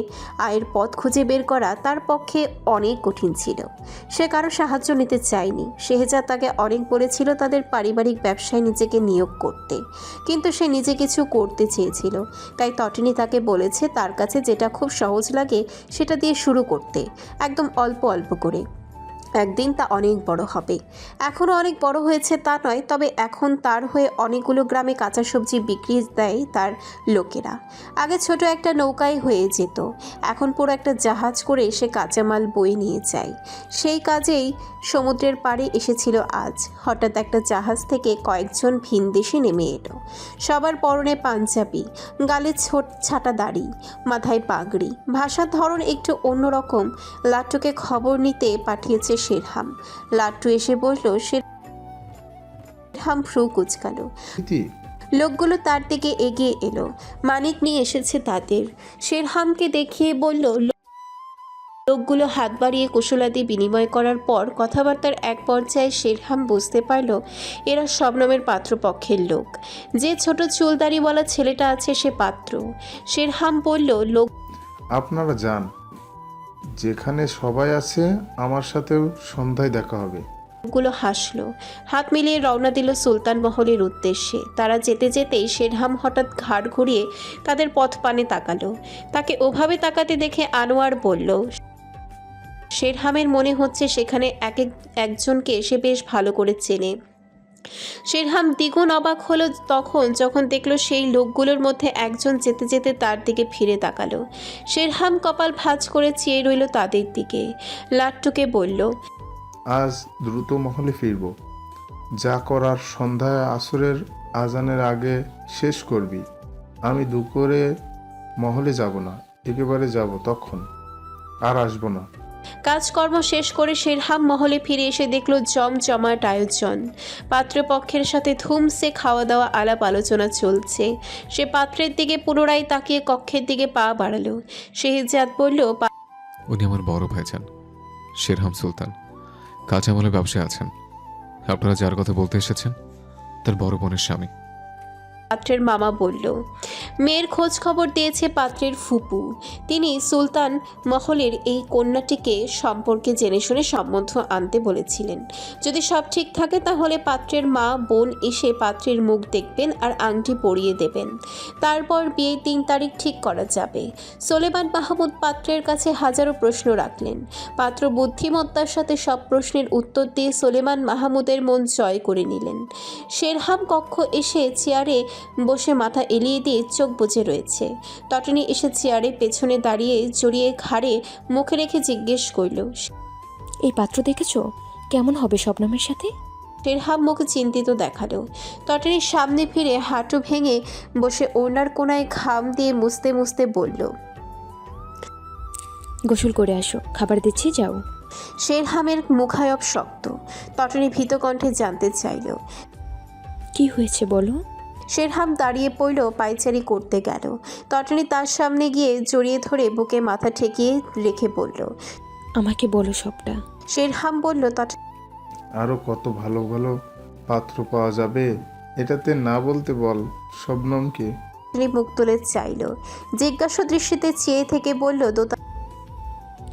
আয়ের পথ খুঁজে বের করা তার পক্ষে অনেক কঠিন ছিল। সে কারো সাহায্য নিতে চায়নি। শেহজাদ তাকে অনেক বলেছিল তাদের পারিবারিক ব্যবসায় নিজেকে নিয়োগ করতে, কিন্তু সে নিজে কিছু করতে চেয়েছিল। তাই তটিনী তাকে বলেছে তার কাছে যেটা খুব সহজ লাগে সেটা দিয়ে শুরু করতে, একদম অল্প অল্প করে। একদিন তা অনেক বড় হবে। এখনও অনেক বড় হয়েছে তা নয়, তবে এখন তার হয়ে অনেকগুলো গ্রামে কাঁচা সবজি বিক্রি দেয় তার লোকেরা। আগে ছোট একটা নৌকায় হয়ে যেত, এখন পুরো একটা জাহাজ করে সে কাঁচামাল বয়ে নিয়ে যায়। সেই কাজেই সমুদ্রের পাড়ে এসেছিল আজ। হঠাৎ একটা জাহাজ থেকে কয়েকজন ভিনদেশি নেমে এলো। সবার পরনে পাঞ্জাবি, গালে ছাটা দাড়ি, মাথায় পাগড়ি। ভাষার ধরন একটু অন্যরকম। লাট্টুকে খবর নিতে পাঠিয়েছে শেরহাম। লাট্টু এসে বসল। শেরহাম ভ্রু কুচকালো। লোকগুলো তার দিকে এগিয়ে এলো। মানিক নিয়ে এসেছে তাদের। শেরহামকে দেখিয়ে বলল। লোকগুলো হাত বাড়িয়ে কুশলাদি বিনিময় করার পর কথাবার্তার এক পর্যায়ে শেরহাম বুঝতে পারল এরা শবনমের পাত্রপক্ষের লোক। যে ছোট চুলদারিওয়ালা ছেলেটা আছে সে পাত্র। শেরহাম বলল, লোক আপনারা যান, যেখানে সবাই আছে আমার সাথেও সন্ধ্যায় দেখা হবে। গুলো হাসলো। হাত মিলিয়ে রওনা দিল সুলতান মহলের উদ্দেশ্যে। তারা যেতে যেতেই শেরহাম হঠাৎ ঘাড় ঘুরিয়ে তাদের পথ পানে তাকালো। তাকে ওভাবে তাকাতে দেখে আনোয়ার বলল। শেরহামের মনে হচ্ছে সেখানে একজনকে সে বেশ ভালো করে চেনে। শেরহাম দ্বিগুণ অবাক হলো তখন যখন দেখলো সেই লোকগুলোর মধ্যে একজন যেতে যেতে তার দিকে ফিরে তাকালো। শেরহাম কপাল ভাঁজ করে চেয়ে রইল তাদের দিকে। লাট্টুকে বলল, আজ দ্রুত মহলে ফিরব। যা করার সন্ধ্যায় আসরের আজানের আগে শেষ করবি। আমি দুপুরে মহলে যাব না, একেবারে যাব, তখন আর আসবো না। কাজকর্ম শেষ করে শেরহাম মহলে ফিরে এসে দেখলো জমজমাট আয়োজন। পাত্রপক্ষের সাথে ধুমসে খাওয়া দাওয়া আলাপ আলোচনা চলছে। সে পাত্রের দিকে পুনরায় তাকিয়ে কক্ষের দিকে পা বাড়ালো। শেহজাদ বলল, উনি আমার বড় ভাইজান শেরহাম সুলতান, কাঁচামালের ব্যবসায় আছেন। আপনারা যার কথা বলতে এসেছেন তার বড় বোনের স্বামী। পাত্রের মামা বলল। মেয়ের খোঁজ খবর দিয়েছে পাত্রের ফুপু। তিনি সুলতান মহলের এই কন্যাটিকে সম্পর্কে জেনে শুনে সম্বন্ধ আনতে বলেছিলেন। যদি সব ঠিক থাকে তাহলে পাত্রের মা বোন এসে পাত্রের মুখ দেখবেন আর আংটি পরিয়ে দেবেন। তারপর বিয়ের 3 তারিখ ঠিক করা যাবে। সোলেমান মাহমুদ পাত্রের কাছে হাজারো প্রশ্ন রাখলেন। পাত্র বুদ্ধিমত্তার সাথে সব প্রশ্নের উত্তর দিয়ে সোলেমান মাহমুদের মন জয় করে নিলেন। শেরহাম কক্ষ এসে চেয়ারে বসে মাথা এলিয়ে দিয়ে চোখ বুজে রয়েছে। তটনি এসে চেয়ারে পেছনে দাঁড়িয়ে জড়িয়ে ঘাড়ে মুখে রেখে জিজ্ঞেস করল, এই পাত্র দেখেছো? কেমন হবে শবনমের সাথে? শেরহাম মুখ চিন্তিত দেখালো। তটনির সামনে ফিরে হাঁটু ভেঙে বসে ওড়নার কোনায় ঘাম দিয়ে মুছতে মুছতে বলল, গোসল করে আসো, খাবার দিচ্ছি, যাও। শেরহামের মুখায়ব শক্ত। তটনি ভীত কণ্ঠে জানতে চাইল। কি হয়েছে বলো? শেরহাম দাঁড়িয়ে পড়ল, পায়চারি করতে গেল। তটনি তার সামনে গিয়ে জড়িয়ে ধরে বুকে মাথা ঠেকিয়ে রেখে বলল, আমাকে বলো সবটা। শেরহাম বলল, আরো কত ভালো ভালো পাত্র পাওয়া যাবে, এটাতে না বলতে বল শবনমকে। তটনি মুখ তুলে চাইল। জিজ্ঞাসা দৃষ্টিতে চেয়ে থেকে বলল,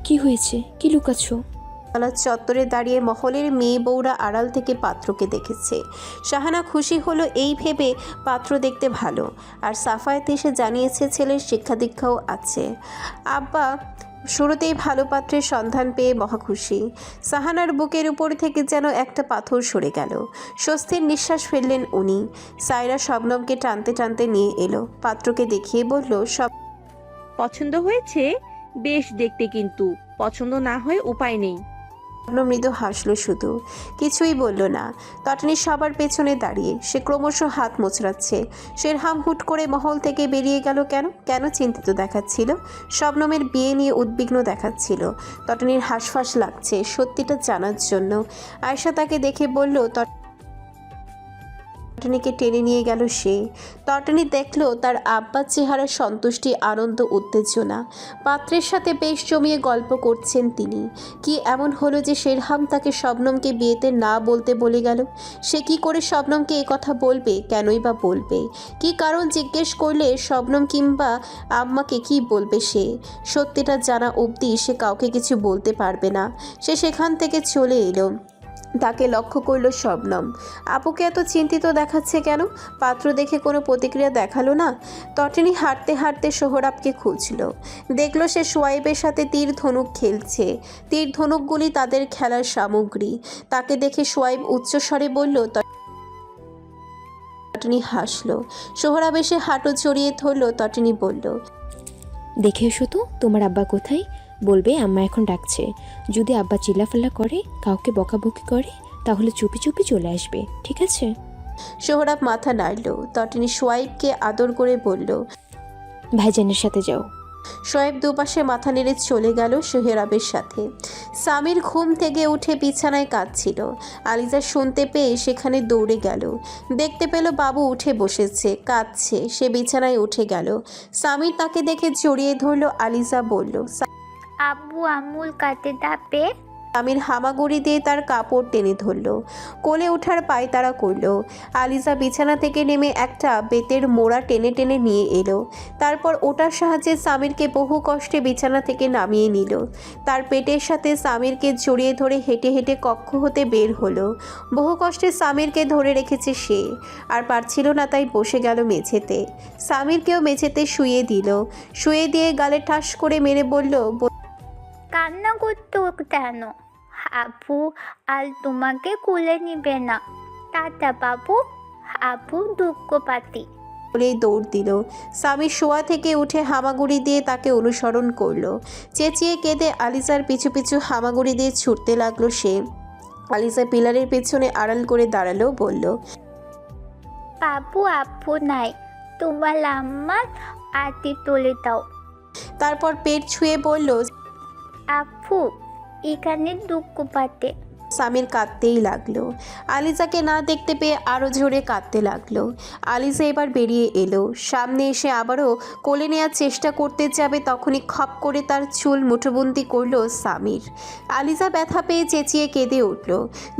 কি হয়েছে? কি লুকাচ্ছো? দোতলার চত্বরে দাঁড়িয়ে মহলের মেয়ে বউরা আড়াল থেকে পাত্রকে দেখেছে। শাহানা খুশি হলো এই ভেবে পাত্র দেখতে ভালো। আর সাফায়েত এসে জানিয়েছে ছেলের শিক্ষা দীক্ষাও আছে। আব্বা শুরুতেই ভালো পাত্রের সন্ধান পেয়ে মহা খুশি। সাহানার বুকের উপর থেকে যেন একটা পাথর সরে গেল। স্বস্তির নিঃশ্বাস ফেললেন উনি। সায়রা শবনমকে টানতে টানতে নিয়ে এলো। পাত্রকে দেখিয়ে বলল, সব পছন্দ হয়েছে? বেশ দেখতে, কিন্তু পছন্দ না হয় উপায় নেই। শবনম মৃদু হাসলো, শুধু কিছুই বলল না। তটনি সবার পেছনে দাঁড়িয়ে সে ক্রমশ হাত মোচড়াচ্ছে। শেরহাম হুট করে মহল থেকে বেরিয়ে গেল কেন? কেন চিন্তিত দেখাচ্ছিল? শবনমের বিয়ে নিয়ে উদ্বিগ্ন দেখাচ্ছিল। তটনির হাঁসফাঁস লাগছে সত্যিটা জানার জন্য। আয়েশা তাকে দেখে বলল, তটনিকে টেনে নিয়ে গেল সে। তটনি দেখল তার আব্বার চেহারা সন্তুষ্টি, আনন্দ, উত্তেজনা। পাত্রের সাথে বেশ জমিয়ে গল্প করছেন তিনি। কি এমন হলো যে শেরহাম তাকে শবনমকে বিয়েতে না বলতে বলে গেল? সে কি করে শবনমকে কথা বলবে? কেনই বা বলবে? কি কারণ জিজ্ঞেস করলে শবনম কিংবা আম্মাকে কি বলবে সে? সত্যিটা জানা অবধি সে কাউকে কিছু বলতে পারবে না। সে সেখান থেকে চলে এলো। তাকে লক্ষ্য করল শবনম। আপুকে এত চিন্তিত দেখাচ্ছে কেন? পাত্র দেখে কোনো প্রতিক্রিয়া দেখালো না। তটনি হাঁটতে হাঁটতে সোহরাবকে খুঁজল। দেখল সে সোয়াইবের সাথে তীর ধনুক খেলছে। তীর ধনুকগুলি তাদের খেলার সামগ্রী। তাকে দেখে সোয়াইব উচ্চস্বরে বলল। তটনি হাসলো। সোহরাব এসে হাঁটু জড়িয়ে ধরল। তটনি বলল, দেখে এসো তো তোমার আব্বা কোথায়। বলবে আম্মা এখন ডাকছে। যদি আব্বা চিল্লাফাল্লা করে, কাউকে বকাবকি করে, তাহলে চুপি চুপি চলে আসবে, ঠিক আছে? সোহরাব মাথা নাড়ল। তটনি সোয়াইবকে আদর করে বলল, ভাইজানের সাথে যাও। সোয়েব দুপাশে মাথা নেড়ে চলে গেল সোহরাবের সাথে। সামির ঘুম থেকে উঠে বিছানায় কাঁদছিল। আলিজা শুনতে পেয়ে সেখানে দৌড়ে গেল। দেখতে পেল বাবু উঠে বসেছে, কাঁদছে। সে বিছানায় উঠে গেল। সামির তাকে দেখে জড়িয়ে ধরল। আলিজা বলল, আব্বু আম্মুল কাতে দাপে। সামির হামাগুড়ি দিয়ে তার কাপড় টেনে ধরল। কোলে ওঠার পায়তারা করল। আলিজা বিছানা থেকে নেমে একটা বেতের মোড়া টেনে টেনে নিয়ে এলো। তারপর ওটার সাহায্যে সামিরকে বহু কষ্টে বিছানা থেকে নামিয়ে নিল। তার পেটের সাথে সামিরকে জড়িয়ে ধরে হেঁটে হেঁটে কক্ষ হতে বের হলো। বহু কষ্টে সামিরকে ধরে রেখেছে সে। আর পারছিল না, তাই বসে গেল মেঝেতে। সামিরকেও মেঝেতে শুয়ে দিল। শুয়ে দিয়ে গালে ঠাস করে মেরে বলল, কান্না করতো কেন? আপু আর তোমাকে কুলে নিবে না। টাটা বাবু। আপু দুঃখ পাতি বলেই দৌড় দিল। সামির শোয়া থেকে উঠে হামাগুড়ি দিয়ে তাকে অনুসরণ করলো। চেঁচিয়ে কেঁদে আলিজার পিছু পিছু হামাগুড়ি দিয়ে ছুটতে লাগলো সে। আলিজা পিলারের পেছনে আড়াল করে দাঁড়ালো, বলল, বাবু আপু নাই, তোমার আম্মার আতি তুলে দাও। তারপর পেট ছুঁয়ে বলল, আপু এখানে দুঃখ পাতে। সামির কাঁদতেই লাগলো। আলিজাকে না দেখতে পেয়ে আরও জোরে কাঁদতে লাগলো। আলিজা এবার বেরিয়ে এলো, সামনে এসে আবারও কোলে নেওয়ার চেষ্টা করতে যাবে, তখনই খপ করে তার চুল মুঠোবন্দি করলো সামির। আলিজা ব্যথা পেয়ে চেঁচিয়ে কেঁদে উঠল।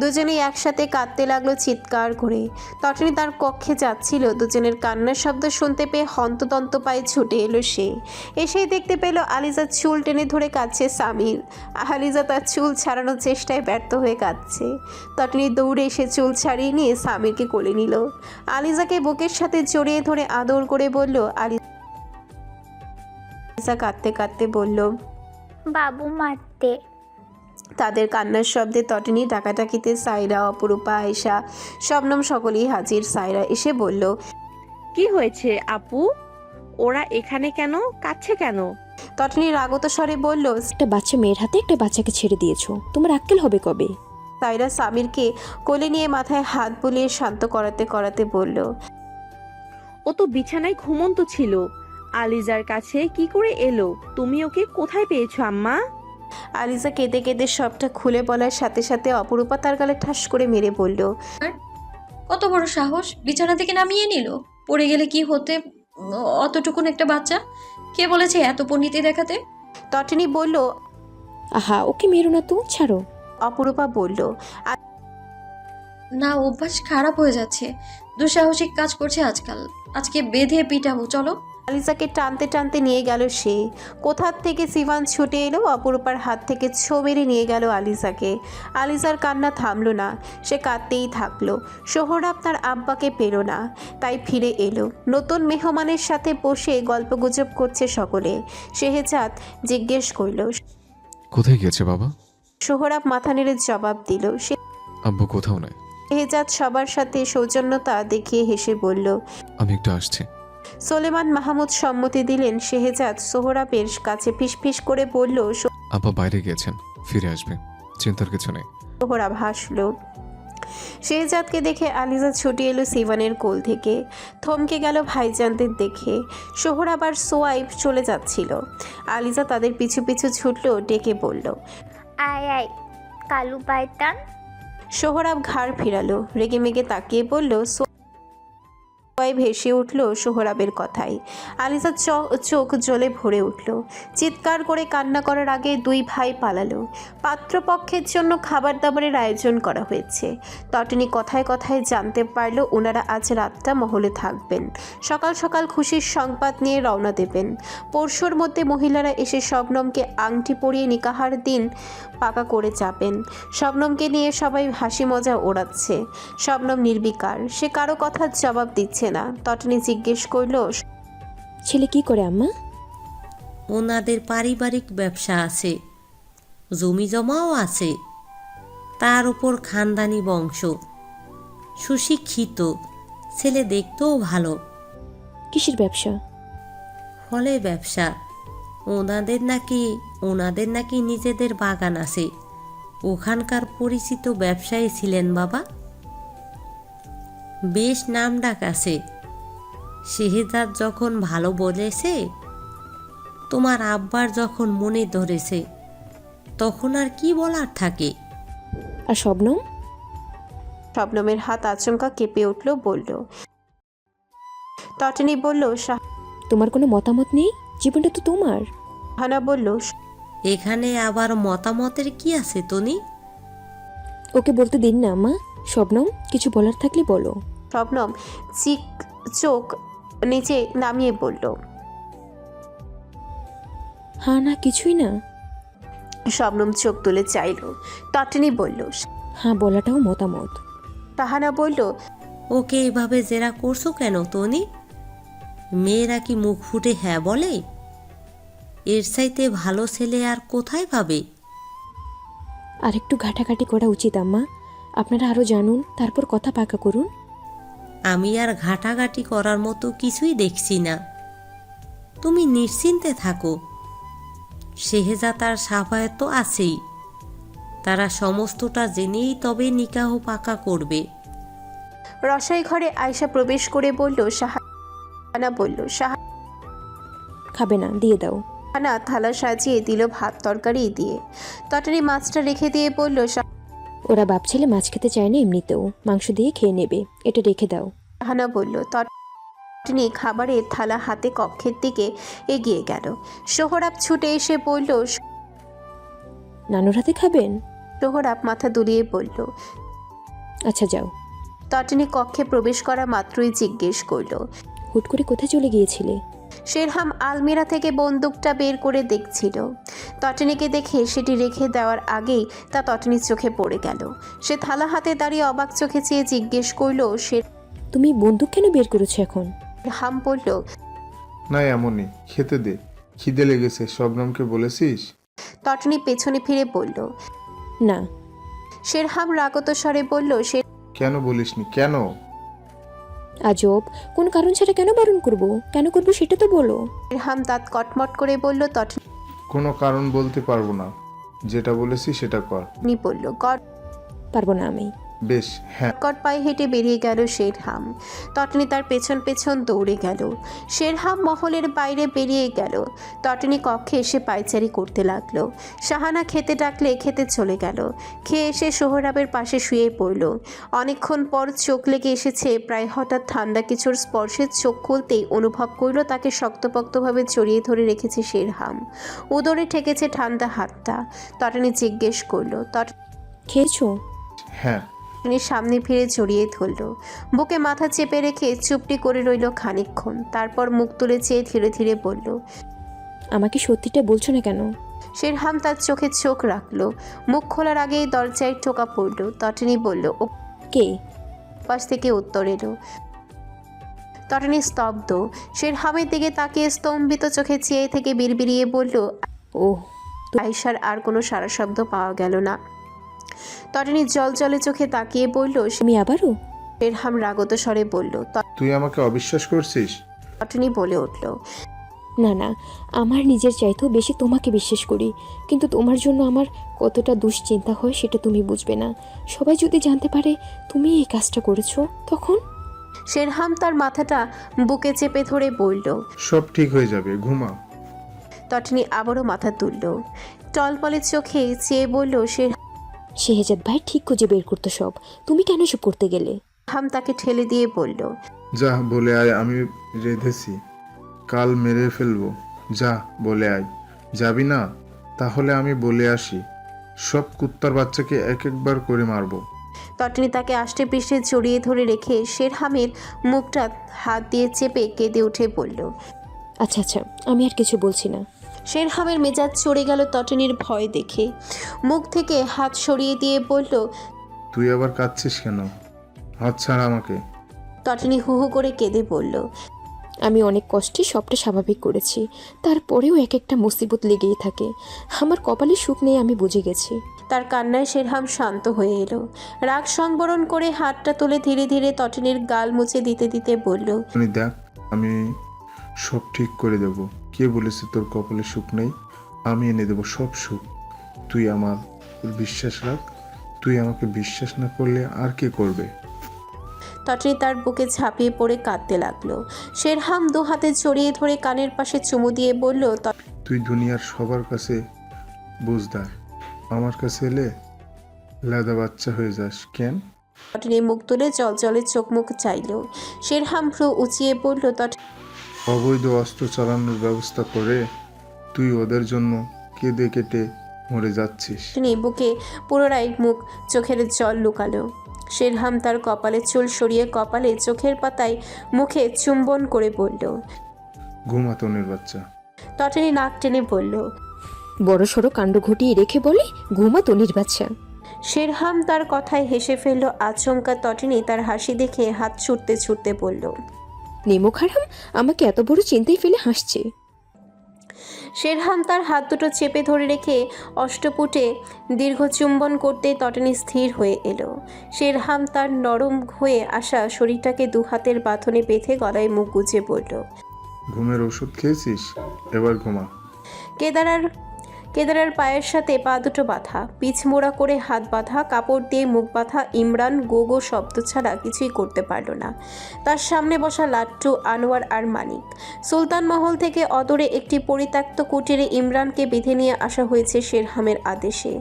দুজনেই একসাথে কাঁদতে লাগলো চিৎকার করে। তখনই তার কক্ষে যাচ্ছিল, দুজনের কান্নার শব্দ শুনতে পেয়ে হন্তদন্ত পায়ে ছুটে এলো সে। এসেই দেখতে পেল আলিজার চুল টেনে ধরে কাঁদছে সামির। আলিজা তার চুল ছাড়ানোর চেষ্টায় ব্যর্থ হয়ে কাঁদছে। তটনি দৌড়ে এসে চুল ছাড়িয়ে নিয়ে সামিরকে কোলে নিল। আলিজাকে বুকের সাথে জড়িয়ে ধরে আদর করে বলল। আলিজা কাঁদতে কাঁদতে বলল, বাবু মারতে। তাদের কান্নার শব্দে তটনি ডাকাডাকিতে সাইরা, অপরূপা, আয়েশা, শবনম সকলেই হাজির। সাইরা এসে বলল, কি হয়েছে আপু? ওরা এখানে কেন? কাছে কেন? তটনি রাগত স্বরে বলল। একটা বাচ্চা মেয়ের হাতে একটা বাচ্চাকে ছেড়ে দিয়েছো, তোমার আক্কেল হবে কবে? সাইরা সামিরকে কোলে নিয়ে মাথায় হাত বুলিয়ে শান্ত করাতে করাতে বলল, ও তো বিছানায় ঘুমন্ত ছিল। আলিজার কাছে কি করে এলো? তুমি ওকে কোথায় পেয়েছো আম্মা? আলিজা কেঁদে কেঁদে সবটা খুলে বলার সাথে সাথে অপরূপা তার গালে ঠাস করে মেরে বলল, কত বড় সাহস, বিছানা থেকে নামিয়ে নিল। পড়ে গেলে কি হতে? অতটুকুন একটা বাচ্চা, কে বলেছে এত পণ্ডিতি দেখাতে? তটনি বলল। আহা, ওকে মেরো না তো, ছাড়ো। অপরূপা বলল, না, অভ্যাস খারাপ হয়ে যাচ্ছে, দুঃসাহসিক কাজ করছে আজকাল। আজকে বেঁধে পিটাবো, চলো। আলিজাকে টানতে টানতে নিয়ে গেল সে। কোথার থেকে সিভান ছুটে এলো, অপরূপার হাত থেকে ছো মেরে নিয়ে গেল আলিজাকে। আলিজার কান্না থামলো না, সে কাঁদতেই থাকলো। সোহরাব তার আব্বাকে পেল না, তাই ফিরে এলো। নতুন মেহমানের সাথে বসে গল্পগুজব করছে সকলে। শেহজাদ জিজ্ঞেস করল। কোথায় গিয়েছে বাবা? সোহরাব মাথা নেড়ে জবাব দিল। আব্বু কোথাও নাই। শেহজাদ সবার সাথে সৌজন্যতা দেখিয়ে হেসে বলল। আমি একটু আসছি। সোলেমান মাহমুদ সম্মতি দিলেন। শেহজাদ সোহরাবের কাছে ফিসফিস করে বলল। আব্বা বাইরে গিয়েছেন, ফিরে আসবে, চিন্তার কিছু নেই। সোহরাব হাসল। শেহজাদকে দেখে আলিজা ছুটে এলো সিভানের কোল থেকে। থমকে গেল ভাইজানদের দেখে। সোহরাব আর সোয়াইব চলে যাচ্ছিল। আলিজা তাদের পিছু পিছু ছুটল, ডেকে বলল, আয় আয় কালু পায়তান। সোহরাব ঘাড় ফিরালো, রেগে মেগে তাকিয়ে বলল। সোয়াইব হেসে উঠল সোহরাবের কথায়। আলিজার চোখ জ্বলে ভরে উঠল। চিৎকার করে কান্না করার আগে দুই ভাই পালালো। পাত্রপক্ষের জন্য খাবার দাবারের আয়োজন করা হয়েছে। তটনি কথায় কথায় জানতে পারল ওনারা আজ রাতটা মহলে থাকবেন। সকাল সকাল খুশির সংবাদ নিয়ে রওনা দেবেন। পরশুর মধ্যে মহিলারা এসে শবনমকে আংটি পরিয়ে নিকাহার দিন পাকা করে যাবেন। শবনমকে নিয়ে সবাই হাসি মজা ওড়াচ্ছে। শবনম নির্বিকার, সে কারো কথার জবাব দিচ্ছে না। তটনি জিজ্ঞেস করল, ছেলে কি করে আম্মা? ওনাদের পারিবারিক ব্যবসা আছে, জমি জমাও আছে, তার উপর খানদানি বংশ, সুশিক্ষিত, ছেলে দেখতেও ভালো। কিসের ব্যবসা? ফলের ব্যবসা। ওনাদের নাকি নিজেদের বাগান আছে। ওখানকার পরিচিত ব্যবসায়ী ছিলেন বাবা, বেশ নামডাক আছে। শেহজাদ যখন ভালো বলেছে, তোমার আব্বার যখন মনে ধরেছে, তখন আর কি বলার থাকে। আর শবনম? শবনমের হাত আচমকা কেঁপে উঠল, বলল। তটনি বলল, তোমার কোনো মতামত নেই? জীবনটা তো তোমার। শাহানা বলল, এখানে আবার মতামতের কি আছে তনি? ওকে বলতে দিন না আম্মা। শবনম, কিছু বলার থাকলে বলো। শবনম চোখ নিচে নামিয়ে বলল, হ্যাঁ না কিছুই না। শবনম চোখ তুলে চাইল। তটনি বলল, হ্যাঁ বলাটাও মতামত। শাহানা বলল, ওকে এভাবে জেরা করছো কেন তনি? মেয়েরা কি মুখ ফুটে হ্যাঁ বলে? এর চাইতে ভালো ছেলে আর কোথায় পাবে? আর একটু ঘাটাঘাটি করা উচিত আম্মা। আপনারা আরও জানুন, তারপর কথা পাকা করুন। আমি আর ঘাটাঘাটি করার মতো কিছুই দেখছি না। তুমি নিশ্চিন্তে থাকো। শেহজাদ আর সাফায়াত তো আছেই, তারা সমস্তটা জেনেই তবে নিকাহ পাকা করবে। রসাই ঘরে আয়শা প্রবেশ করে বলল, শাহানা বলল, খাবে না, দিয়ে দাও। শাহানা থালা সাজিয়ে দিল ভাত তরকারি দিয়ে। তটনি মাছটা রেখে দিয়ে বলল, ওরা বাপ ছেলে মাছ খেতে চায় না, এমনিতেও মাংস দিয়ে খেয়ে নেবে, এটা রেখে দাও। শাহানা বলল। তটিনী খাবারের থালা হাতে কক্ষের দিকে এগিয়ে গেল। সোহরাব ছুটে এসে বলল। নানুর হাতে খাবেন? সোহরাব মাথা দুলিয়ে বলল। আচ্ছা যাও। তটিনী কক্ষে প্রবেশ করা মাত্রই জিজ্ঞেস করল। হুট করে কোথায় চলে গিয়েছিলে? শেরহাম আলমিরা থেকে বন্দুকটা বের করে দেখছিল। তটিনীকে দেখে সেটি রেখে দেওয়ার আগেই তা তটিনীর চোখে পড়ে গেল। সে থালা হাতে দাঁড়িয়ে অবাক চোখে চেয়ে জিজ্ঞেস করল। তুমি বন্দুক কেন বের করেছো এখন? শেরহাম বলল। না এমনই, খেতে দে, খিদে লেগেছে। শবনমকে বলেছিস? তটিনী পেছনে ফিরে বলল। না। শেরহাম রাগত স্বরে বলল। কেন বলিসনি? কেন? আজব, কোন কারণ ছাড়া কেন বারণ করব? কেন করব সেটা তো বলো। শেরহাম দাঁত কটমট করে বলল। তটিনী কোনো কারণ বলতে পারবো না, যেটা বলেছি সেটা কর। বলল। পারবো না আমি। বেশ, হ্যাঁ। কট পায়ে হেঁটে বেরিয়ে গেল শেরহাম। তটিনী তার পেছন পেছন দৌড়ে গেল। শেরহাম মহলের বাইরে বেরিয়ে গেল। তটিনী কক্ষে এসে পায়চারি করতে লাগলো। শাহানা খেতে ডাকলে খেতে চলে গেল। খেয়ে এসে সোহরাবের পাশে শুয়ে পড়ল। অনেকক্ষণ পর চোখ লেগে এসেছে। প্রায় হঠাৎ ঠান্ডা কিছুর স্পর্শে চোখ খুলতেই অনুভব করল তাকে শক্তপোক্তভাবে জড়িয়ে ধরে রেখেছে শেরহাম। উদরে ঠেকেছে ঠান্ডা হাতটা। তটিনী জিজ্ঞেস করল। খেয়েছো? হ্যাঁ। তিনি সামনে ফিরে জড়িয়ে ধরল। বুকে মাথা চেপে রেখে চুপটি করে রইল খানিকক্ষণ। তারপর মুখ তুলে চেয়ে ধীরে ধীরে বলল। আমাকে সত্যিটা বলছো না কেন? শেরহাম তার চোখে চোখ রাখলো। মুখ খোলার আগেই দরজায় টোকা পড়ল। তটিনী বলল। কে? পাশ থেকে উত্তর এলো। তটিনী স্তব্ধ। শেরহামের দিকে তাকিয়ে স্তম্ভিত চোখে চেয়ে থেকে বিড়বিড়িয়ে বলল। ও। আয়েশার আর কোনো সারা শব্দ পাওয়া গেল না। তটিনী জল জলে চোখে তাকিয়ে বলল। আমি আবারও? শেরহাম রাগত স্বরে বলল। তুই আমাকে অবিশ্বাস করছিস? তটিনী বলে উঠল। না না, আমার নিজের চাইতেও বেশি তোমাকে বিশ্বাস করি, কিন্তু তোমার জন্য আমার কতটা দুশ্চিন্তা হয় সেটা তুমি বুঝবে না। সবাই যদি জানতে পারে তুমি এই কাজটা করেছো, তখন? শেরহাম তার মাথাটা বুকে চেপে ধরে বলল। সব ঠিক হয়ে যাবে, ঘুমা। তটিনী আবারও মাথা তুলল। টলমলে চোখে চেয়ে বলল। শেহজাদ ভাই ঠিক খুঁজে বের করতো সব, তুমি কেন এসব করতে গেলে? শেরহাম তাকে ঠেলে দিয়ে বলল। যা বলে আয়, আমি রেঁধেছি, কাল মেরে ফেলবো। যা বলে আয়। যাবি না? তাহলে আমি বলে আসি, সব কুত্তার বাচ্চাকে এক একবার করে মারবো। তটিনী তাকে আষ্টে পৃষ্ঠে জড়িয়ে ধরে রেখে শেরহামের মুখটা হাত দিয়ে চেপে কেঁদে উঠে বলল। আচ্ছা আচ্ছা, আমি আর কিছু বলছি না। শেরহামের মেজাজ চড়ে গেল তটিনীর ভয় দেখে। মুখ থেকে হাত সরিয়ে দিয়ে বলল। তুই আবার কাঁদছিস কেন? হাত ছাড় আমাকে। তটিনী হু হু করে কেঁদে বলল। আমি অনেক কষ্টে সবটা স্বাভাবিক করেছি, তারপরেও এক একটা মুসিবত লেগেই থাকে। আমার কপালে সুখ নেই, আমি বুঝে গেছি। তার কান্নায় শেরহাম শান্ত হয়ে এলো। রাগ সংবরণ করে হাতটা তুলে ধীরে ধীরে তটিনীর গাল মুছে দিতে দিতে বলল। দেখ, আমি সব ঠিক করে দেব। কে বলেছে তোর কপালে সুখ নেই? আমি এনে দেবো সব সুখ। তুই আমার বিশ্বাস রাখ। তুই আমাকে বিশ্বাস না করলে আর কে করবে? তটিনী তার বুকে ঝাঁপিয়ে পড়ে কাঁদতে লাগলো। শেরহাম দু হাতে জড়িয়ে ধরে কানের পাশে চুমু দিয়ে বলল। তুই দুনিয়ার সবার কাছে বুঝদার, আমার কাছে এলে লাদা বাচ্চা হয়ে যাস কেন? তটিনী মুখ তুলে জল জলে চোখ মুখ চাইল। শেরহাম ভ্রু উঁচিয়ে বলল। অবৈধ অস্ত্র চালানোর ব্যবস্থা করে তুই ওদের জন্য কেঁদে কেটে মরে যাচ্ছিস। তটিনী বুকে পুনরায় মুখ চোখের জল লুকালো। শেরহাম তার কপালে চুল সরিয়ে কপালে চোখের পাতায় মুখে চুম্বন করে বলল। ঘুমাতনের বাচ্চা। তটিনী নাক টেনে বলল। বড় সড়ো কাণ্ড ঘটিয়ে রেখে বলে ঘুমা তনির বাচ্চা। শেরহাম তার কথায় হেসে ফেলল আচমকা। তটিনী তার হাসি দেখে হাত ছুটতে ছুটতে বলল। নেমো খারাম আমাকে এত বড় চিন্তায় ফেলে হাসছে। শেরহাম তার হাত দুটো চেপে ধরে রেখে অষ্টপুটে দীর্ঘ চুম্বন করতে তটিনী স্থির হয়ে এলো। শেরহাম তার নরম হয়ে আসা শরীরটাকে দু হাতের বাঁধনে বেঁধে গলায় মুখ গুজে বলল। ঘুমের ওষুধ খেয়েছিস? এবার ঘুমা। কেদারার পায়ের সাথে পা দুটো বাঁধা, পিছমোড়া করে হাত বাঁধা, কাপড় দিয়ে মুখ বাঁধা। ইমরান গো শব্দ ছাড়া কিছুই করতে পারল না। তার সামনে বসা লাট্টু, আনোয়ার আর মানিক। সুলতান মহল থেকে অদূরে একটি পরিত্যক্ত কুটিরে ইমরানকে বেঁধে নিয়ে আসা হয়েছে শেরহামের আদেশে।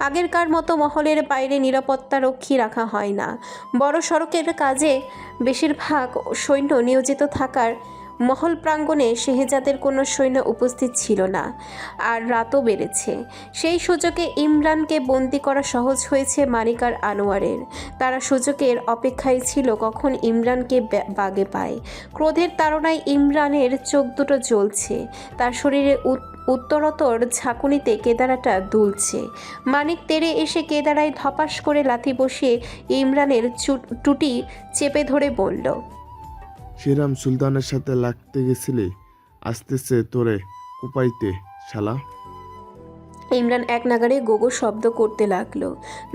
আগেরকার মতো মহলের বাইরে নিরাপত্তা রক্ষী রাখা হয় না। বড় সড়কের কাজে বেশিরভাগ সৈন্য নিয়োজিত থাকার মহল প্রাঙ্গণে শেহজাদের কোনো সৈন্য উপস্থিত ছিল না। আর রাতও বেড়েছে। সেই সুযোগে ইমরানকে বন্দি করা সহজ হয়েছে মানিক আর আনোয়ারের। তারা সুযোগের অপেক্ষায় ছিল কখন ইমরানকে বাগে পায়। ক্রোধের তাড়নায় ইমরানের চোখ দুটো জ্বলছে। তার শরীরে উত্তরোত্তর ঝাঁকুনিতে কেদারাটা দুলছে। মানিক তেড়ে এসে কেদারায় ধপাস করে লাথি বসিয়ে ইমরানের টুটি চেপে ধরে বলল, শিরাম সুলতানের সাথে লাগতে গেছিলি, আসতেছে তোরে কুপাইতে শালা। ইমরান এক নাগাড়ে গোগো শব্দ করতে লাগলো।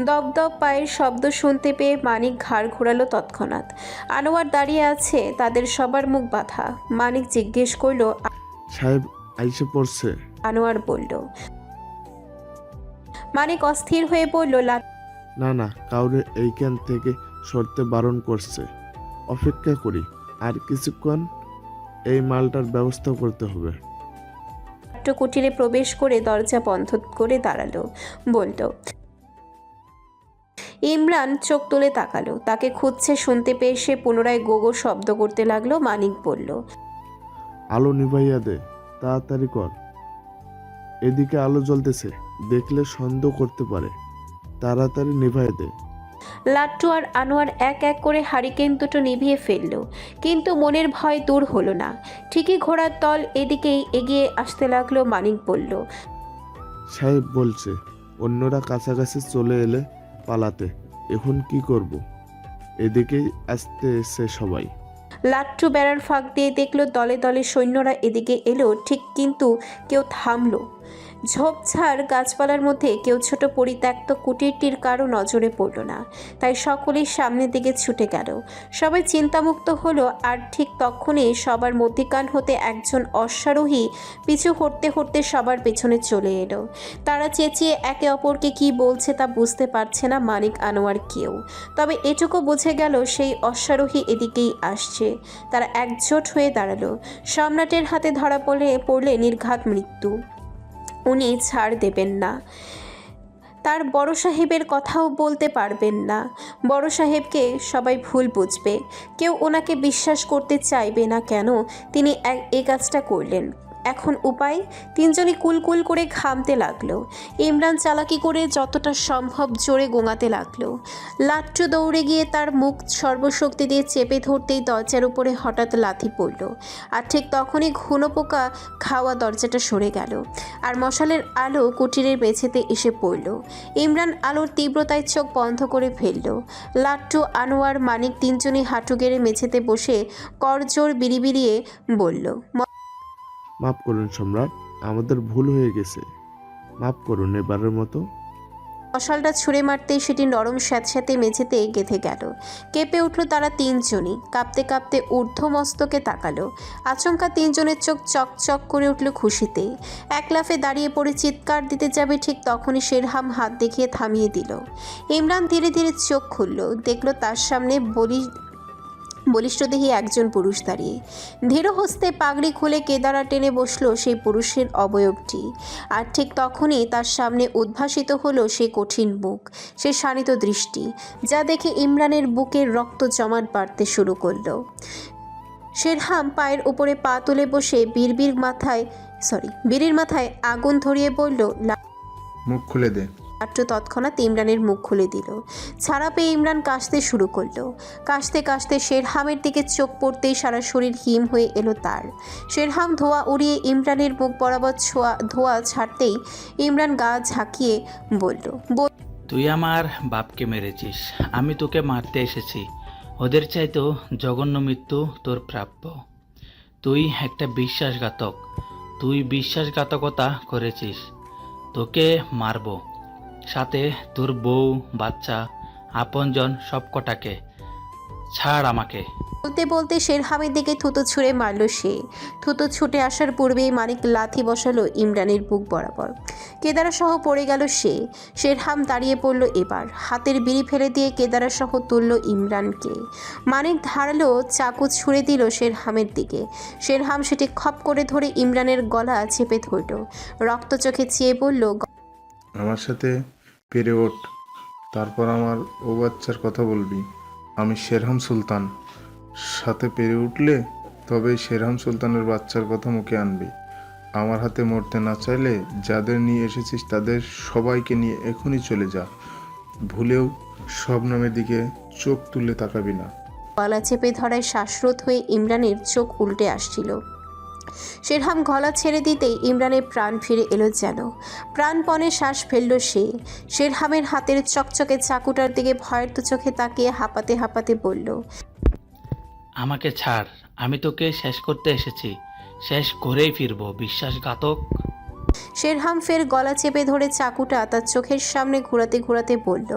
দপদপ পায়ের শব্দ শুনতে পেয়ে মানিক ঘাড় ঘোরালো তৎক্ষণাৎ। আনোয়ার দাঁড়িয়ে আছে, তাদের সবার মুখ বাঁধা। মানিক জিজ্ঞেস করলো, সাহেব আইসে পড়ছে। আনোয়ার বলল। মানিক অস্থির হয়ে বলল, না না, কাউরে এইখান থেকে সরতে বারণ করছে। অপেক্ষা করি আর কিছুক্ষণ, এই মালটার ব্যবস্থা করতে হবে। লাট্টু কুটিরে প্রবেশ করে দরজা বন্ধ করে দাঁড়ালো, বলল। ইমরান চোখ তুলে তাকালো। তাকে খুঁজছে শুনতে পেয়ে সে পুনরায় গোগো শব্দ করতে লাগলো। মানিক বলল, আলো নিভাইয়া দে, তাড়াতাড়ি কর। এদিকে আলো জ্বলতেছে, দেখলে সন্দেহ করতে পারে, তাড়াতাড়ি নিভাই দে। লাট্টু আর আনোয়ার এক এক করে হারিকেন দুটো নিভিয়ে ফেলল, কিন্তু মনের ভয় দূর হলো না। ঠিকই ঘোড়ার দল এদিকেই এগিয়ে আসতে লাগলো। মানিক বলল, সাহেব বলছে অন্যরা কাছাকাছি চলে এলে পালাতে, এখন কি করব? এদিকেই আসতে এসে সবাই। লাট্টু বেড়ার ফাঁক দিয়ে দেখলো দলে দলে সৈন্যরা এদিকে এলো ঠিক, কিন্তু কেউ থামলো। ঝোপঝাড় গাছপালার মধ্যে কেউ ছোট পরিত্যক্ত কুটিরটির কারো নজরে পড়ল না। তাই সকলেই সামনের দিকে ছুটে গেল। সবাই চিন্তামুক্ত হলো। আর ঠিক তখনই সবার মধ্যিখান হতে একজন অশ্বারোহী পিছু হটতে হটতে সবার পেছনে চলে এলো। তারা চেঁচিয়ে একে অপরকে কি বলছে তা বুঝতে পারছে না মানিক, আনোয়ার কেউ। তবে এটুকু বুঝে গেল সেই অশ্বারোহী এদিকেই আসছে। তারা একজোট হয়ে দাঁড়ালো। সম্রাটের হাতে ধরা পড়লে নির্ঘাত মৃত্যু। উনি ছাড় দেবেন না। তার বড় সাহেবের কথাও বলতে পারবেন না। বড় সাহেবকে সবাই ভুল বুঝবে। কেউ ওনাকে বিশ্বাস করতে চাইবে না কেন তিনি এই কাজটা করলেন। এখন উপায়? তিনজনই কুলকুল করে ঘামতে লাগলো। ইমরান চালাকি করে যতটা সম্ভব জোরে গোঙাতে লাগলো। লাট্টু দৌড়ে গিয়ে তার মুখ সর্বশক্তি দিয়ে চেপে ধরতেই দরজার উপরে হঠাৎ লাথি পড়ল। আর ঠিক তখনই ঘুনো পোকা খাওয়া দরজাটা সরে গেল। আর মশালের আলো কুটিরের মেঝেতে এসে পড়ল। ইমরান আলোর তীব্রতায় চোখ বন্ধ করে ফেলল। লাট্টু, আনোয়ার, মানিক তিনজনই হাঁটু গেড়ে মেঝেতে বসে করজোর বিড়িবিড়িয়ে বলল, মাফ করুন সম্রাট, আমাদের ভুল হয়ে গেছে, মাফ করুন এবারের মতো। মশালটা ছুঁড়ে মারতেই সেটি নরম স্যাঁতস্যাঁতে মেঝেতে গেঁথে গেল। কেঁপে উঠল তারা তিনজনই। কাঁপতে কাঁপতে ঊর্ধ্বমস্তকে তাকালো। আচমকা তিনজনের চোখ চকচক করে উঠল খুশিতে। এক লাফে দাঁড়িয়ে পড়ে চিৎকার দিতে যাবে ঠিক তখনই শেরহাম হাত দেখিয়ে থামিয়ে দিল। ইমরান ধীরে ধীরে চোখ খুলল। দেখল তার সামনে বলিষ্ঠদেহী একজন পুরুষ দাঁড়িয়ে। ধীর হস্তে পাগড়ি খুলে কেদারা টেনে বসলো সেই পুরুষের অবয়বটি। আর ঠিক তখনই তার সামনে উদ্ভাসিত হলো সেই কঠিন মুখ, সে শানিত দৃষ্টি, যা দেখে ইমরানের বুকের রক্ত জমাট বাড়তে শুরু করলো। শেরহাম পায়ের উপরে পা তুলে বসে বীরের মাথায় আগুন ধরিয়ে বলল, মুখ খুলে দে। লাট্টু তৎক্ষণাৎ ইমরানের মুখ খুলে দিল। ছাড়া পেয়ে ইমরান কাশতে শুরু করলো। কাশতে কাশতে শেরহামের দিকে চোখ পড়তেই সারা শরীর হিম হয়ে এলো তার। শেরহাম ধোঁয়া উড়িয়ে ইমরানের মুখ বরাবর ধোঁয়া ছাড়তেই ইমরান গা ঝাঁকিয়ে বলল, তুই আমার বাপকে মেরেছিস, আমি তোকে মারতে এসেছি। ওদের চাইতেও জঘন্য মৃত্যু তোর প্রাপ্য। তুই একটা বিশ্বাসঘাতক, তুই বিশ্বাসঘাতকতা করেছিস। তোকে মারবো, সাথে তোর বউ, বাচ্চা, আপনজন সব কটাকে। ছাড় আমাকে। বলতে বলতে শেরহামের দিকে থুতু ছুঁড়ে মারল সে। থুতু ছুটে আসার পূর্বেই মানিক লাথি বসালো ইমরানের বুক বরাবর। কেদারা সহ পড়ে গেল সে। শেরহাম দাঁড়িয়ে পড়ল এবার, হাতের বিড়ি ফেলে দিয়ে কেদারা সহ তুলল ইমরানকে। মানিক ধারালো চাকু ছুঁড়ে দিল শেরহামের দিকে। শেরহাম সেটি খপ করে ধরে ইমরানের গলা চেপে ধরল। রক্ত চোখে চেয়ে বলল, আমার সাথে পেরে ওঠ, তারপর আমার ও বাচ্চার কথা বলবি। আমি শেরহাম সুলতান। সাথে পেরে উঠলে তবেই শেরহাম সুলতানের বাচ্চার কথা মুখে আনবি। আমার হাতে মরতে না চাইলে যাদের নিয়ে এসেছিস তাদের সবাইকে নিয়ে এখনই চলে যা। ভুলেও শবনমের দিকে চোখ তুলে তাকাবি না। গলা চেপে ধরায় শ্বাসরোধ হয়ে ইমরানের চোখ উল্টে আসছিল। শেরহাম গলা ছেড়ে দিতেই ইমরানের প্রাণ ফিরে এলো যেন। প্রাণপণে শ্বাস ফেলল সে। শেরহামের হাতের চকচকে চাকুটার দিকে ভয়ের চোখে তাকিয়ে হাঁপাতে হাঁপাতে বলল, আমাকে ছাড়, আমি তোকে শেষ করতে এসেছি, শেষ করেই ফিরবো, বিশ্বাসঘাতক। শেরহাম ফের গলা চেপে ধরে চাকুটা তার চোখের সামনে ঘোরাতে ঘোরাতে বলল,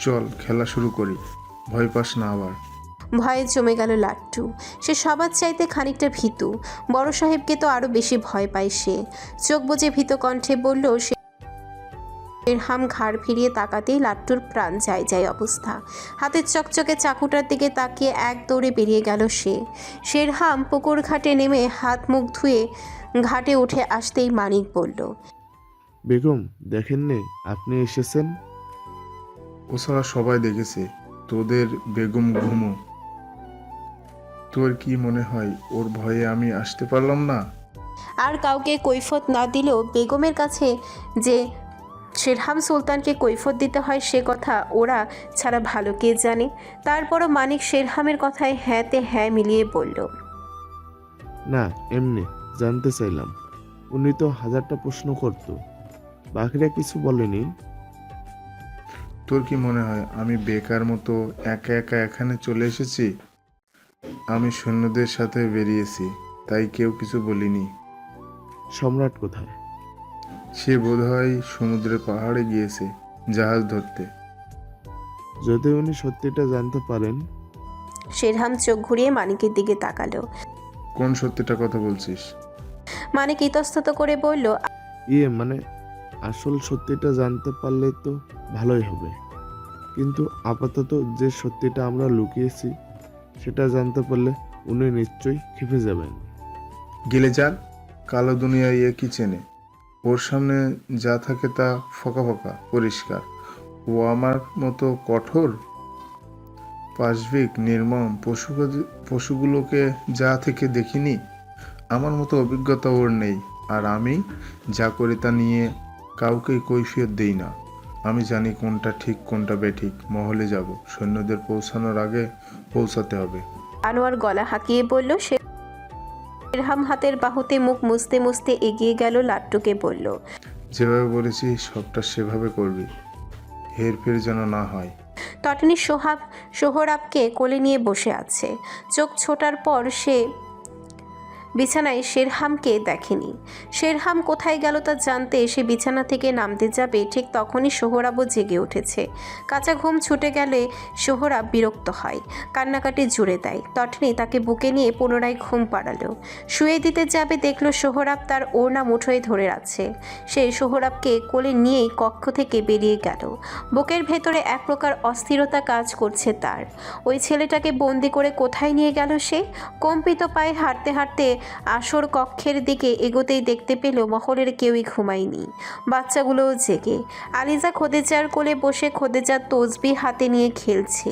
চল খেলা শুরু করি, ভয় পাস না আবার। ভয়ে জমে গেল লাট্টু। সে সবার চাইতে খানিকটা ভীতু। বড় সাহেবকে তো আরো বেশি ভয় পায় সে। চোখ বুজে ভীত কণ্ঠে বলল, শেরহাম ঘাড় ফিরিয়ে তাকাতেই লাট্টুর প্রাণ যায় যায় অবস্থা। হাতের চকচকে চাকুটার দিকে তাকিয়ে এক দৌড়ে বেরিয়ে গেল সে। শেরহাম পুকুর ঘাটে নেমে হাত মুখ ধুয়ে ঘাটে উঠে আসতেই মানিক বলল, বেগম দেখেননি আপনি এসেছেন? ও ছাড়া সবাই দেখেছে তোদের বেগম ঘুমো। তোর কি মনে হয় ওর ভয়ে আমি আসতে পারলাম না? আর কাউকে কৈফত না দিলেও বেগমের কাছে যে শেরহাম সুলতানকে কৈফত দিতে হয় সে কথা ওরা ছাড়া ভালো কে জানে। তারপরও মানিক শেরহামের কথায় হ্যাঁতে হ্যাঁ মিলিয়ে বলল, না এমনি জানতে চাইলাম। উনি তো হাজারটা প্রশ্ন করত, বাকিরা কিছু বলেনি। তোর কি মনে হয় আমি বেকার মতো একা একা এখানে চলে এসেছি? আমি সৈন্যদের সাথে বেরিয়েছি, তাই কেউ কিছু বলিনি। সম্রাট কোথায়? সে বোধহয় সমুদ্রের পাহাড়ে গিয়েছে জাহাজ ধরতে। যদি উনি সত্যিটা জানতে পারেন। শেরহাম চোখ ঘুরিয়ে মানিকের দিকে তাকালো। কোন সত্যিটা কথা বলছিস? মানিক ইতস্তত করে বলল, মানে আসল সত্যিটা জানতে পারলে তো ভালোই হবে, কিন্তু আপাতত যে সত্যিটা আমরা লুকিয়েছি সেটা জানতে পারলে উনি নিশ্চয়ই ক্ষেপে যাবেন। গেলে যাক, কালো দুনিয়া ইয়ে কি চেনে? ওর সামনে যা থাকে তা ফোকা ফোকা পরিষ্কার। ও আমার মতো কঠোর পাশবিক নির্মম পশুগুলোকে যা থেকে দেখিনি, আমার মতো অভিজ্ঞতা ওর নেই। আর আমি যা করি তা নিয়ে কাউকেই কৈফিয়ত দেই না। আমি জানি কোনটা ঠিক কোনটা বেঠিক। মহলে যাব, সৈন্যদের পৌঁছানোর আগে পৌঁছাতে হবে। আনোয়ার গলা হাঁকিয়ে বলল। শেরহাম হাতের বাহুতে মুখ মুছতে মুছতে এগিয়ে গেল লাট্টুকে বলল, যেভাবে বলেছি সবটা সেভাবে করবি, হেরফের যেন না হয়। তটনি সোহরাবকে কোলে নিয়ে বসে আছে। চোখ ছোটার পর সে বিছানায় শেরহামকে দেখেনি। শেরহাম কোথায় গেল তা জানতে সে বিছানা থেকে নামতে যাবে, ঠিক তখনই সোহরাবও জেগে উঠেছে। কাঁচা ঘুম ছুটে গেলে সোহরাব বিরক্ত হয়, কান্নাকাটি জুড়ে দেয়। তটনি তাকে বুকে নিয়ে পুনরায় ঘুম পাড়ালো। শুয়ে দিতে যাবে, দেখল সোহরাব তার ওড়না মুঠোয় ধরে আছে। সে সোহরাবকে কোলে নিয়েই কক্ষ থেকে বেরিয়ে গেল। বুকের ভেতরে এক প্রকার অস্থিরতা কাজ করছে তার। ওই ছেলেটাকে বন্দি করে কোথায় নিয়ে গেল সে? কম্পিত পায়ে হাঁটতে হাঁটতে আসর কক্ষের দিকে এগোতেই দেখতে পেল মহলের কেউই ঘুমায়নি, বাচ্চাগুলোও জেগে। আলিজা খোদেজার কোলে বসে খোদেজার তসবি হাতে নিয়ে খেলছে।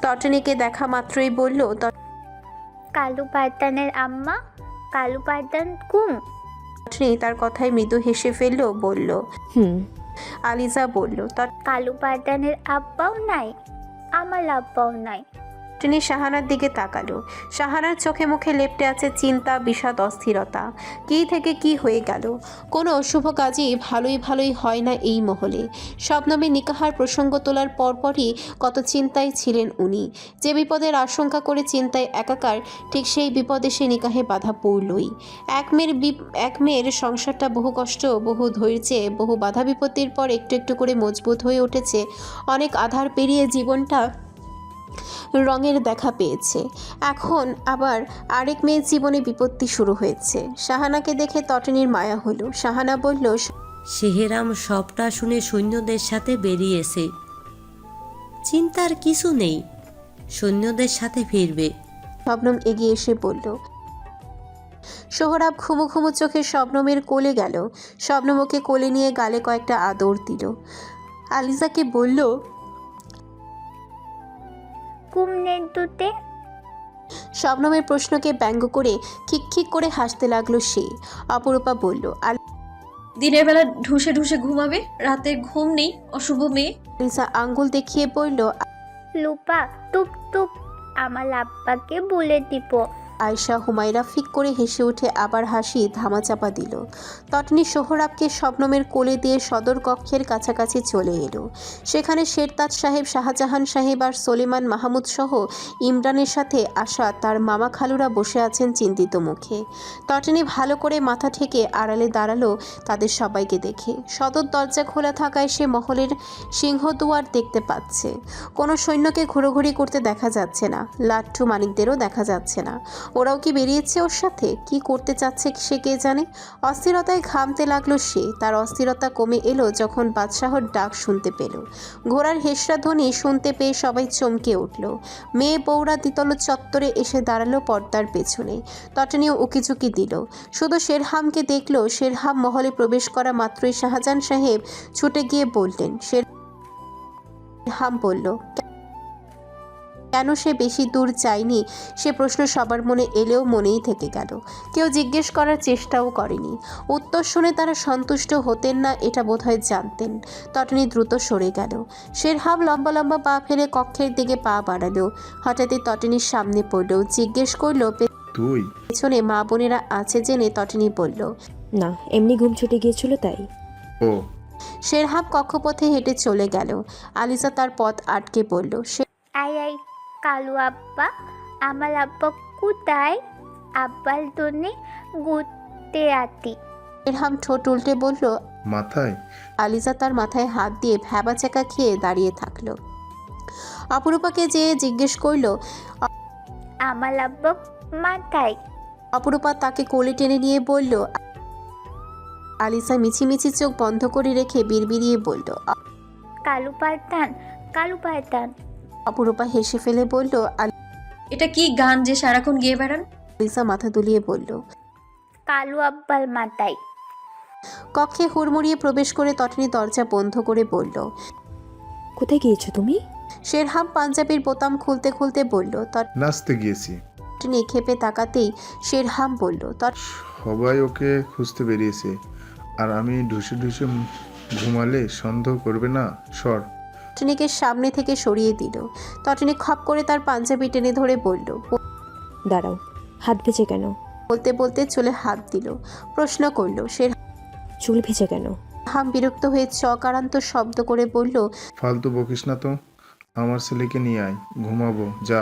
তটনিকে দেখা মাত্রই বলল, কালু পারদানের আম্মা, কালু পারদান কুম। তটনি তার কথায় মৃদু হেসে ফেলল, বলল, আলিজা বলল, কালু পারদানের আব্বাও নাই, আমার আব্বাও নাই। তিনি শাহানার দিকে তাকালো। শাহানার চোখে মুখে লেপ্টে আছে চিন্তা, বিষাদ, অস্থিরতা। কি থেকে কি হয়ে গেল? কোনো অশুভ কাজই ভালোই হয় না এই মহলে। শবনমে নিকাহার প্রসঙ্গ তোলার পরপরই কত চিন্তায় ছিলেন উনি। যে বিপদের আশঙ্কা করে চিন্তায় একাকার, ঠিক সেই বিপদে সে নিকাহে বাধা পড়লই। এক মেয়ের সংসারটা বহু কষ্ট, বহু ধৈর্যে, বহু বাধা বিপত্তির পর একটু একটু করে মজবুত হয়ে উঠেছে। অনেক আধার পেরিয়ে জীবনটা রঙের দেখা পেয়েছে। এখন আবার আরেক মেয়ের জীবনে বিপত্তি শুরু হয়েছে। শাহানাকে দেখে তটিনীর মায়া হলো। শাহানা বলল, শেহরাম সবটা শুনে সৈন্যদের সাথে বেরিয়েছে। চিন্তার কিছু নেই, সৈন্যদের সাথে ফিরবে। শবনম এগিয়ে এসে বলল। সোহরাব ঘুমো ঘুমো চোখে শবনমের কোলে গেল। শবনম ওকে কোলে নিয়ে গালে কয়েকটা আদর দিল। আলিজাকে বলল, কুমনের দুতে শবনমের প্রশ্নকে ব্যঙ্গ করে খিকখিক করে হাসতে লাগলো সে। অপরূপা বলল, দিনের বেলা ঢুসে ঢুসে ঘুমাবে, রাতে ঘুম নেই, অশুভ মেয়ে। আলিজা আঙ্গুল দেখিয়ে বলল, লুপা টুপ টুপ আমার আব্বাকে বলে দিব। আয়শা হুমায়রা ফিক করে হেসে উঠে আবার হাসি ধামাচাপা দিল। তটনি সোহরাবকে শবনমের কোলে দিয়ে সদর কক্ষের কাছাকাছি চলে এলো। সেখানে শেরতাজ সাহেব, শাহজাহান সাহেব আর সলিমান মাহমুদ সহ ইমরানের সাথে আসা তার মামা খালুরা বসে আছেন চিন্তিত মুখে। তটনি ভালো করে মাথা ঠেকে আড়ালে দাঁড়ালো তাদের সবাইকে দেখে। সদর দরজা খোলা থাকায় সে মহলের সিংহদুয়ার দেখতে পাচ্ছে। কোনো সৈন্যকে ঘোরাঘুরি করতে দেখা যাচ্ছে না। লাট্টু মানিকদেরও দেখা যাচ্ছে না। ওরাও কি বেরিয়েছে ওর সাথে? কি করতে চাচ্ছে সে কে জানে। অস্থিরতায় ঘামতে লাগলো সে। তার অস্থিরতা কমে এলো যখন বাদশাহর ডাক শুনতে পেল। ঘোড়ার হেসরা ধ্বনি শুনতে পেয়ে সবাই চমকে উঠল। মেয়ে বউরা দ্বিতল চত্বরে এসে দাঁড়ালো পর্দার পেছনে। তটনীয় উকিঝুঁকি দিল। শুধু শেরহামকে দেখলো। শেরহাম মহলে প্রবেশ করা মাত্রই শাহজাহান সাহেব ছুটে গিয়ে বললেন। শেরহাম বলল, কেন সে বেশি দূর যায়নি সে প্রশ্ন সবার মনে এলেও মনেই থেকে গেল। কেউ জিজ্ঞেস করার চেষ্টাও করেনি। উত্তর শুনে তারা সন্তুষ্ট হতেন না এটা বোধহয় জানতেন। তটনি দ্রুত সরে গেল। শেরহাম লম্বা লম্বা পা ফেলে কক্ষের দিকে পা বাড়ালো। হঠাৎই তটনির সামনে পড়ল। জিজ্ঞেস করলো, তুই? পেছনে মা বোনেরা আছে জেনে তটনি বলল, না, এমনি ঘুম ছুটে গিয়েছিল তাই। ও, শেরহাম কক্ষপথে হেঁটে চলে গেল। আলিজা তার পথ আটকে পড়ল। আই আই কালু আব্বা, আমার আব্বা কোথায়? আব্বার জন্যে ঘুরতে আতি। শেরহাম ঠোঁট উল্টে বলল, মাথায়। আলিজা তার মাথায় হাত দিয়ে ভ্যাবা চেকা খেয়ে দাঁড়িয়ে থাকলো। অপরূপাকে যেয়ে জিজ্ঞেস করলো। আমার আব্বা মাথায়। অপরূপা তাকে কোলে টেনে নিয়ে বলল। আলিজা মিছিমিছি চোখ বন্ধ করে রেখে বিড়বিড়িয়ে বলল, কালু পাতান, কালু পাতান। অপরূপা হেসে ফেলে বলল। এটা কি গান যে সারাক্ষণ গেয়ে বেড়ান? আলিজা মাথা দুলিয়ে বলল। কালু আব্বার মাথায়। কক্ষে হুড়মুড়িয়ে প্রবেশ করে তটনি দরজা বন্ধ করে বলল, কোথায় গিয়েছো তুমি? শেরহাম পাঞ্জাবির বোতাম খুলতে খুলতে বলল। নাচতে গিয়েছি। তটনি খেপে তাকাতেই শেরহাম বলল, সবাই ওকে খুঁজতে বেরিয়েছে, আর আমি ঢুসে ঢুসে ঘুমালে সন্দেহ করবে না? সর। তটনিকে সামনে থেকে সরিয়ে দিল। তটনি খপ করে তার পাঞ্জাবি টেনে ধরে বলল। দাঁড়াও, হাত ভেজে কেন? বলতে বলতে চুলে হাত দিল। প্রশ্ন করল। চুল ভেজে কেন? শেরহাম বিরক্ত হয়ে চকারান্ত শব্দ করে বলল, ফালতু বকিস না তো। আমার ছেলেকে নিয়ে আয়, ঘুমাবো, যা।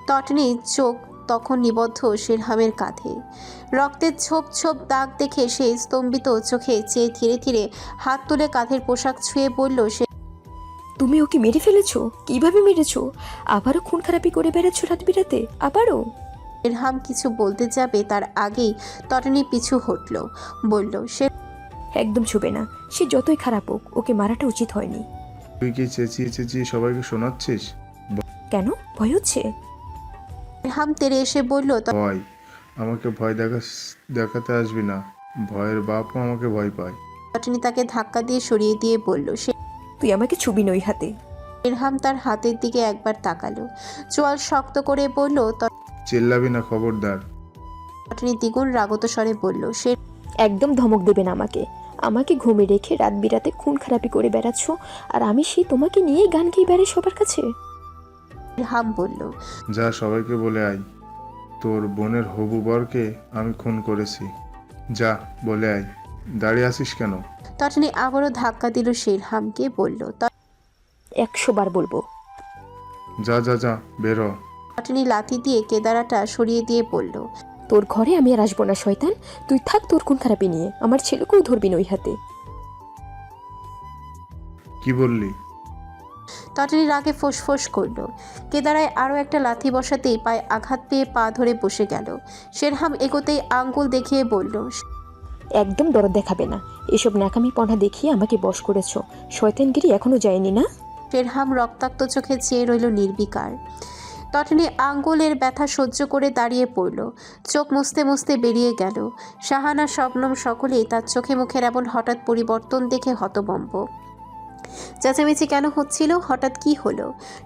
তটনি চোখ তখন নিবদ্ধ শেরহামের কাঁধে। রক্তের ছোপ ছোপ দাগ দেখে সে স্তম্ভিত চোখে চেয়ে ধীরে ধীরে হাত তুলে কাঁধের পোশাক ছুঁয়ে বলল, তুমি ওকে মেরে ফেলেছো? কিভাবে মেরেছো? আবারও খুন খারাপি করে বেড়াচ্ছ রাত বিরাতে? আবারও? শেরহাম কিছু বলতে যাবে তার আগেই তটনি পিছু হটল। বলল, একদম ছুবে না। সে যতই খারাপ হোক, ওকে মারাটা উচিত হয়নি। তুই কি চেঁচিয়ে চেঁচিয়ে সবাইকে শোনাচ্ছিস? কেন? ভয় হচ্ছে? শেরহাম তেড়ে এসে বলল, ভয়? আমাকে ভয় দেখাতে আসবি না। ভয়ের বাপও আমাকে ভয় পায়। তটনি তাকে ধাক্কা দিয়ে সরিয়ে দিয়ে বলল। তুই আমাকে ছুবি নই হাতে। শেরহাম তার হাতের দিকে একবার তাকালো। চোয়াল শক্ত করে বলল। চিল্লাবি না, খবরদার। তটনি দ্বিগুণ রাগত স্বরে বলল, একদম ধমক দেবেন আমাকে। আমাকে ঘুমে রেখে রাত বিরাতে খুন খারাপি করে বেড়াচ্ছ, আর আমি সেই তোমাকে নিয়ে গান গেয়ে বেড়াই সবার কাছে। শেরহাম বলল, যা, সবাইকে বলে আয় তোর বোনের হবু বরকে আমি খুন করেছি। যা, বলে আয়। দাঁড়িয়ে আছিস কেন? তটনি আবারও ধাক্কা দিল শেরহামকে। বলল, 100 বার বলবো। যা যা যা, বেরো। তটনি লাথি দিয়ে কেদারাটা সরিয়ে দিয়ে বলল, তোর ঘরে আমি আর আসবো না শয়তান। তুই থাক তোর খুন খারাপি নিয়ে। আমার ছেলেকেও ধরবি নই হাতে। কি বললি? তটিনী রাগে ফোঁস করলো। কেদারায় আরও একটা লাথি বসাতেই পায়ে আঘাত পেয়ে পা ধরে বসে গেল। শেরহাম এগোতেই আঙ্গুল দেখিয়ে বলল, একদম দরদ দেখাবে না। এসব ন্যাকামি পনা দেখিয়ে আমাকে বশ করেছো। শয়তানগিরি এখনো যায়নি না? শেরহাম রক্তাক্ত চোখে চেয়ে রইল নির্বিকার। তটিনী আঙ্গুলের ব্যথা সহ্য করে দাঁড়িয়ে পড়ল। চোখ মুছতে মুছতে বেরিয়ে গেল। শাহানা, শবনম সকলেই তার চোখে মুখের এমন হঠাৎ পরিবর্তন দেখে হতভম্ব। চেঁচামেচি কেন হচ্ছিল? হঠাৎ কি হলো?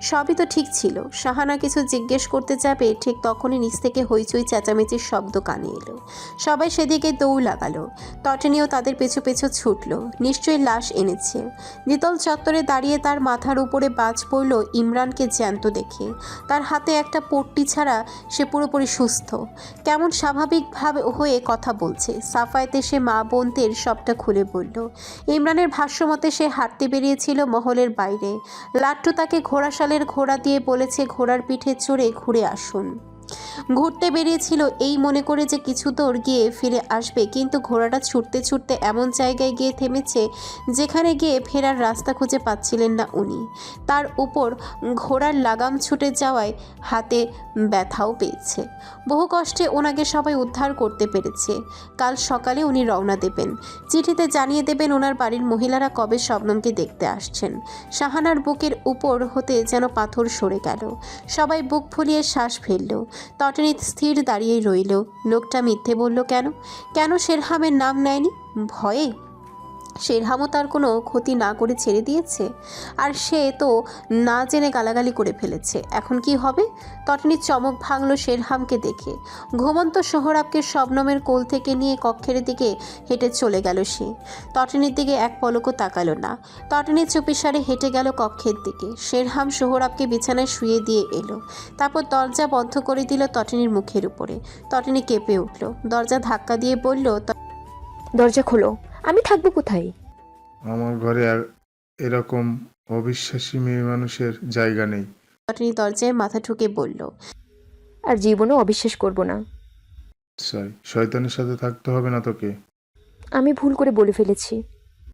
সবই তো ঠিক ছিল। শাহানা কিছু জিজ্ঞেস করতে যাবে, ঠিক তখনই নিচ থেকে হইচই চেঁচামেচির শব্দ কানে এলো। সবাই সেদিকে দৌড় লাগালো। তটিনীও তাদের পেছু পেছু ছুটল। নিশ্চয়ই লাশ এনেছে। দ্বিতল চত্বরে দাঁড়িয়ে তার মাথার উপরে বাজ পড়ল ইমরানকে জ্যান্ত দেখে। তার হাতে একটা পট্টি ছাড়া সে পুরোপুরি সুস্থ। কেমন স্বাভাবিকভাবে হয়ে কথা বলছে। সাফায়েতে সে মা বোনদের সবটা খুলে বলল। ইমরানের ভাষ্যমতে সে হাঁটতে বেরিয়েছিল মহলের বাইরে। লাট্টু তাকে ঘোড়াশালের ঘোড়া দিয়ে বলেছে ঘোড়ার পিঠে চড়ে ঘুরে আসুন। ঘুরতে বেরিয়েছিল এই মনে করে যে কিছু দূর গিয়ে ফিরে আসবে, কিন্তু ঘোড়াটা ছুটতে ছুটতে এমন জায়গায় গিয়ে থেমেছে যেখানে গিয়ে ফেরার রাস্তা খুঁজে পাচ্ছিলেন না উনি। তার উপর ঘোড়ার লাগাম ছুটে যাওয়ায় হাতে ব্যথাও পেয়েছে। বহু কষ্টে ওনাকে সবাই উদ্ধার করতে পেরেছে। কাল সকালে উনি রওনা দেবেন। চিঠিতে জানিয়ে দেবেন ওনার বাড়ির মহিলারা কবে শবনমকে দেখতে আসছেন। শাহানার বুকের উপর হতে যেন পাথর সরে গেল। সবাই বুক ফুলিয়ে শ্বাস ফেলল। তটিনী স্থির দাঁড়িয়ে রইল। লোকটা মিথ্যে বলল কেন? কেন শেরহামের নাম নেয়নি? ভয়ে? শেরহামও তার কোনো ক্ষতি না করে ছেড়ে দিয়েছে, আর সে তো না জেনে গালাগালি করে ফেলেছে। এখন কি হবে? তটিনীর চমক ভাঙল শেরহামকে দেখে। ঘুমন্ত সোহরাবকে শবনমের কোল থেকে নিয়ে কক্ষের দিকে হেঁটে চলে গেল সে। তটিনীর দিকে এক পলকও তাকালো না। তটিনী চুপিসারে হেঁটে গেল কক্ষের দিকে। শেরহাম সোহরাবকে বিছানায় শুয়ে দিয়ে এলো। তারপর দরজা বন্ধ করে দিল তটিনীর মুখের উপরে। তটিনী কেঁপে উঠল। দরজা ধাক্কা দিয়ে বলল, দরজা খোলো। আমি থাকবো কোথায়? আমার ঘরে আর এরকম অবিশ্বাসী মেয়ে মানুষের জায়গা নেই। তটিনী দরজায় মাথা ঠুকে বলল, আর জীবনেও অবিশ্বাস করব না। শয়তানের সাথে থাকতে হবে না তোকে। আমি ভুল করে বলে ফেলেছি।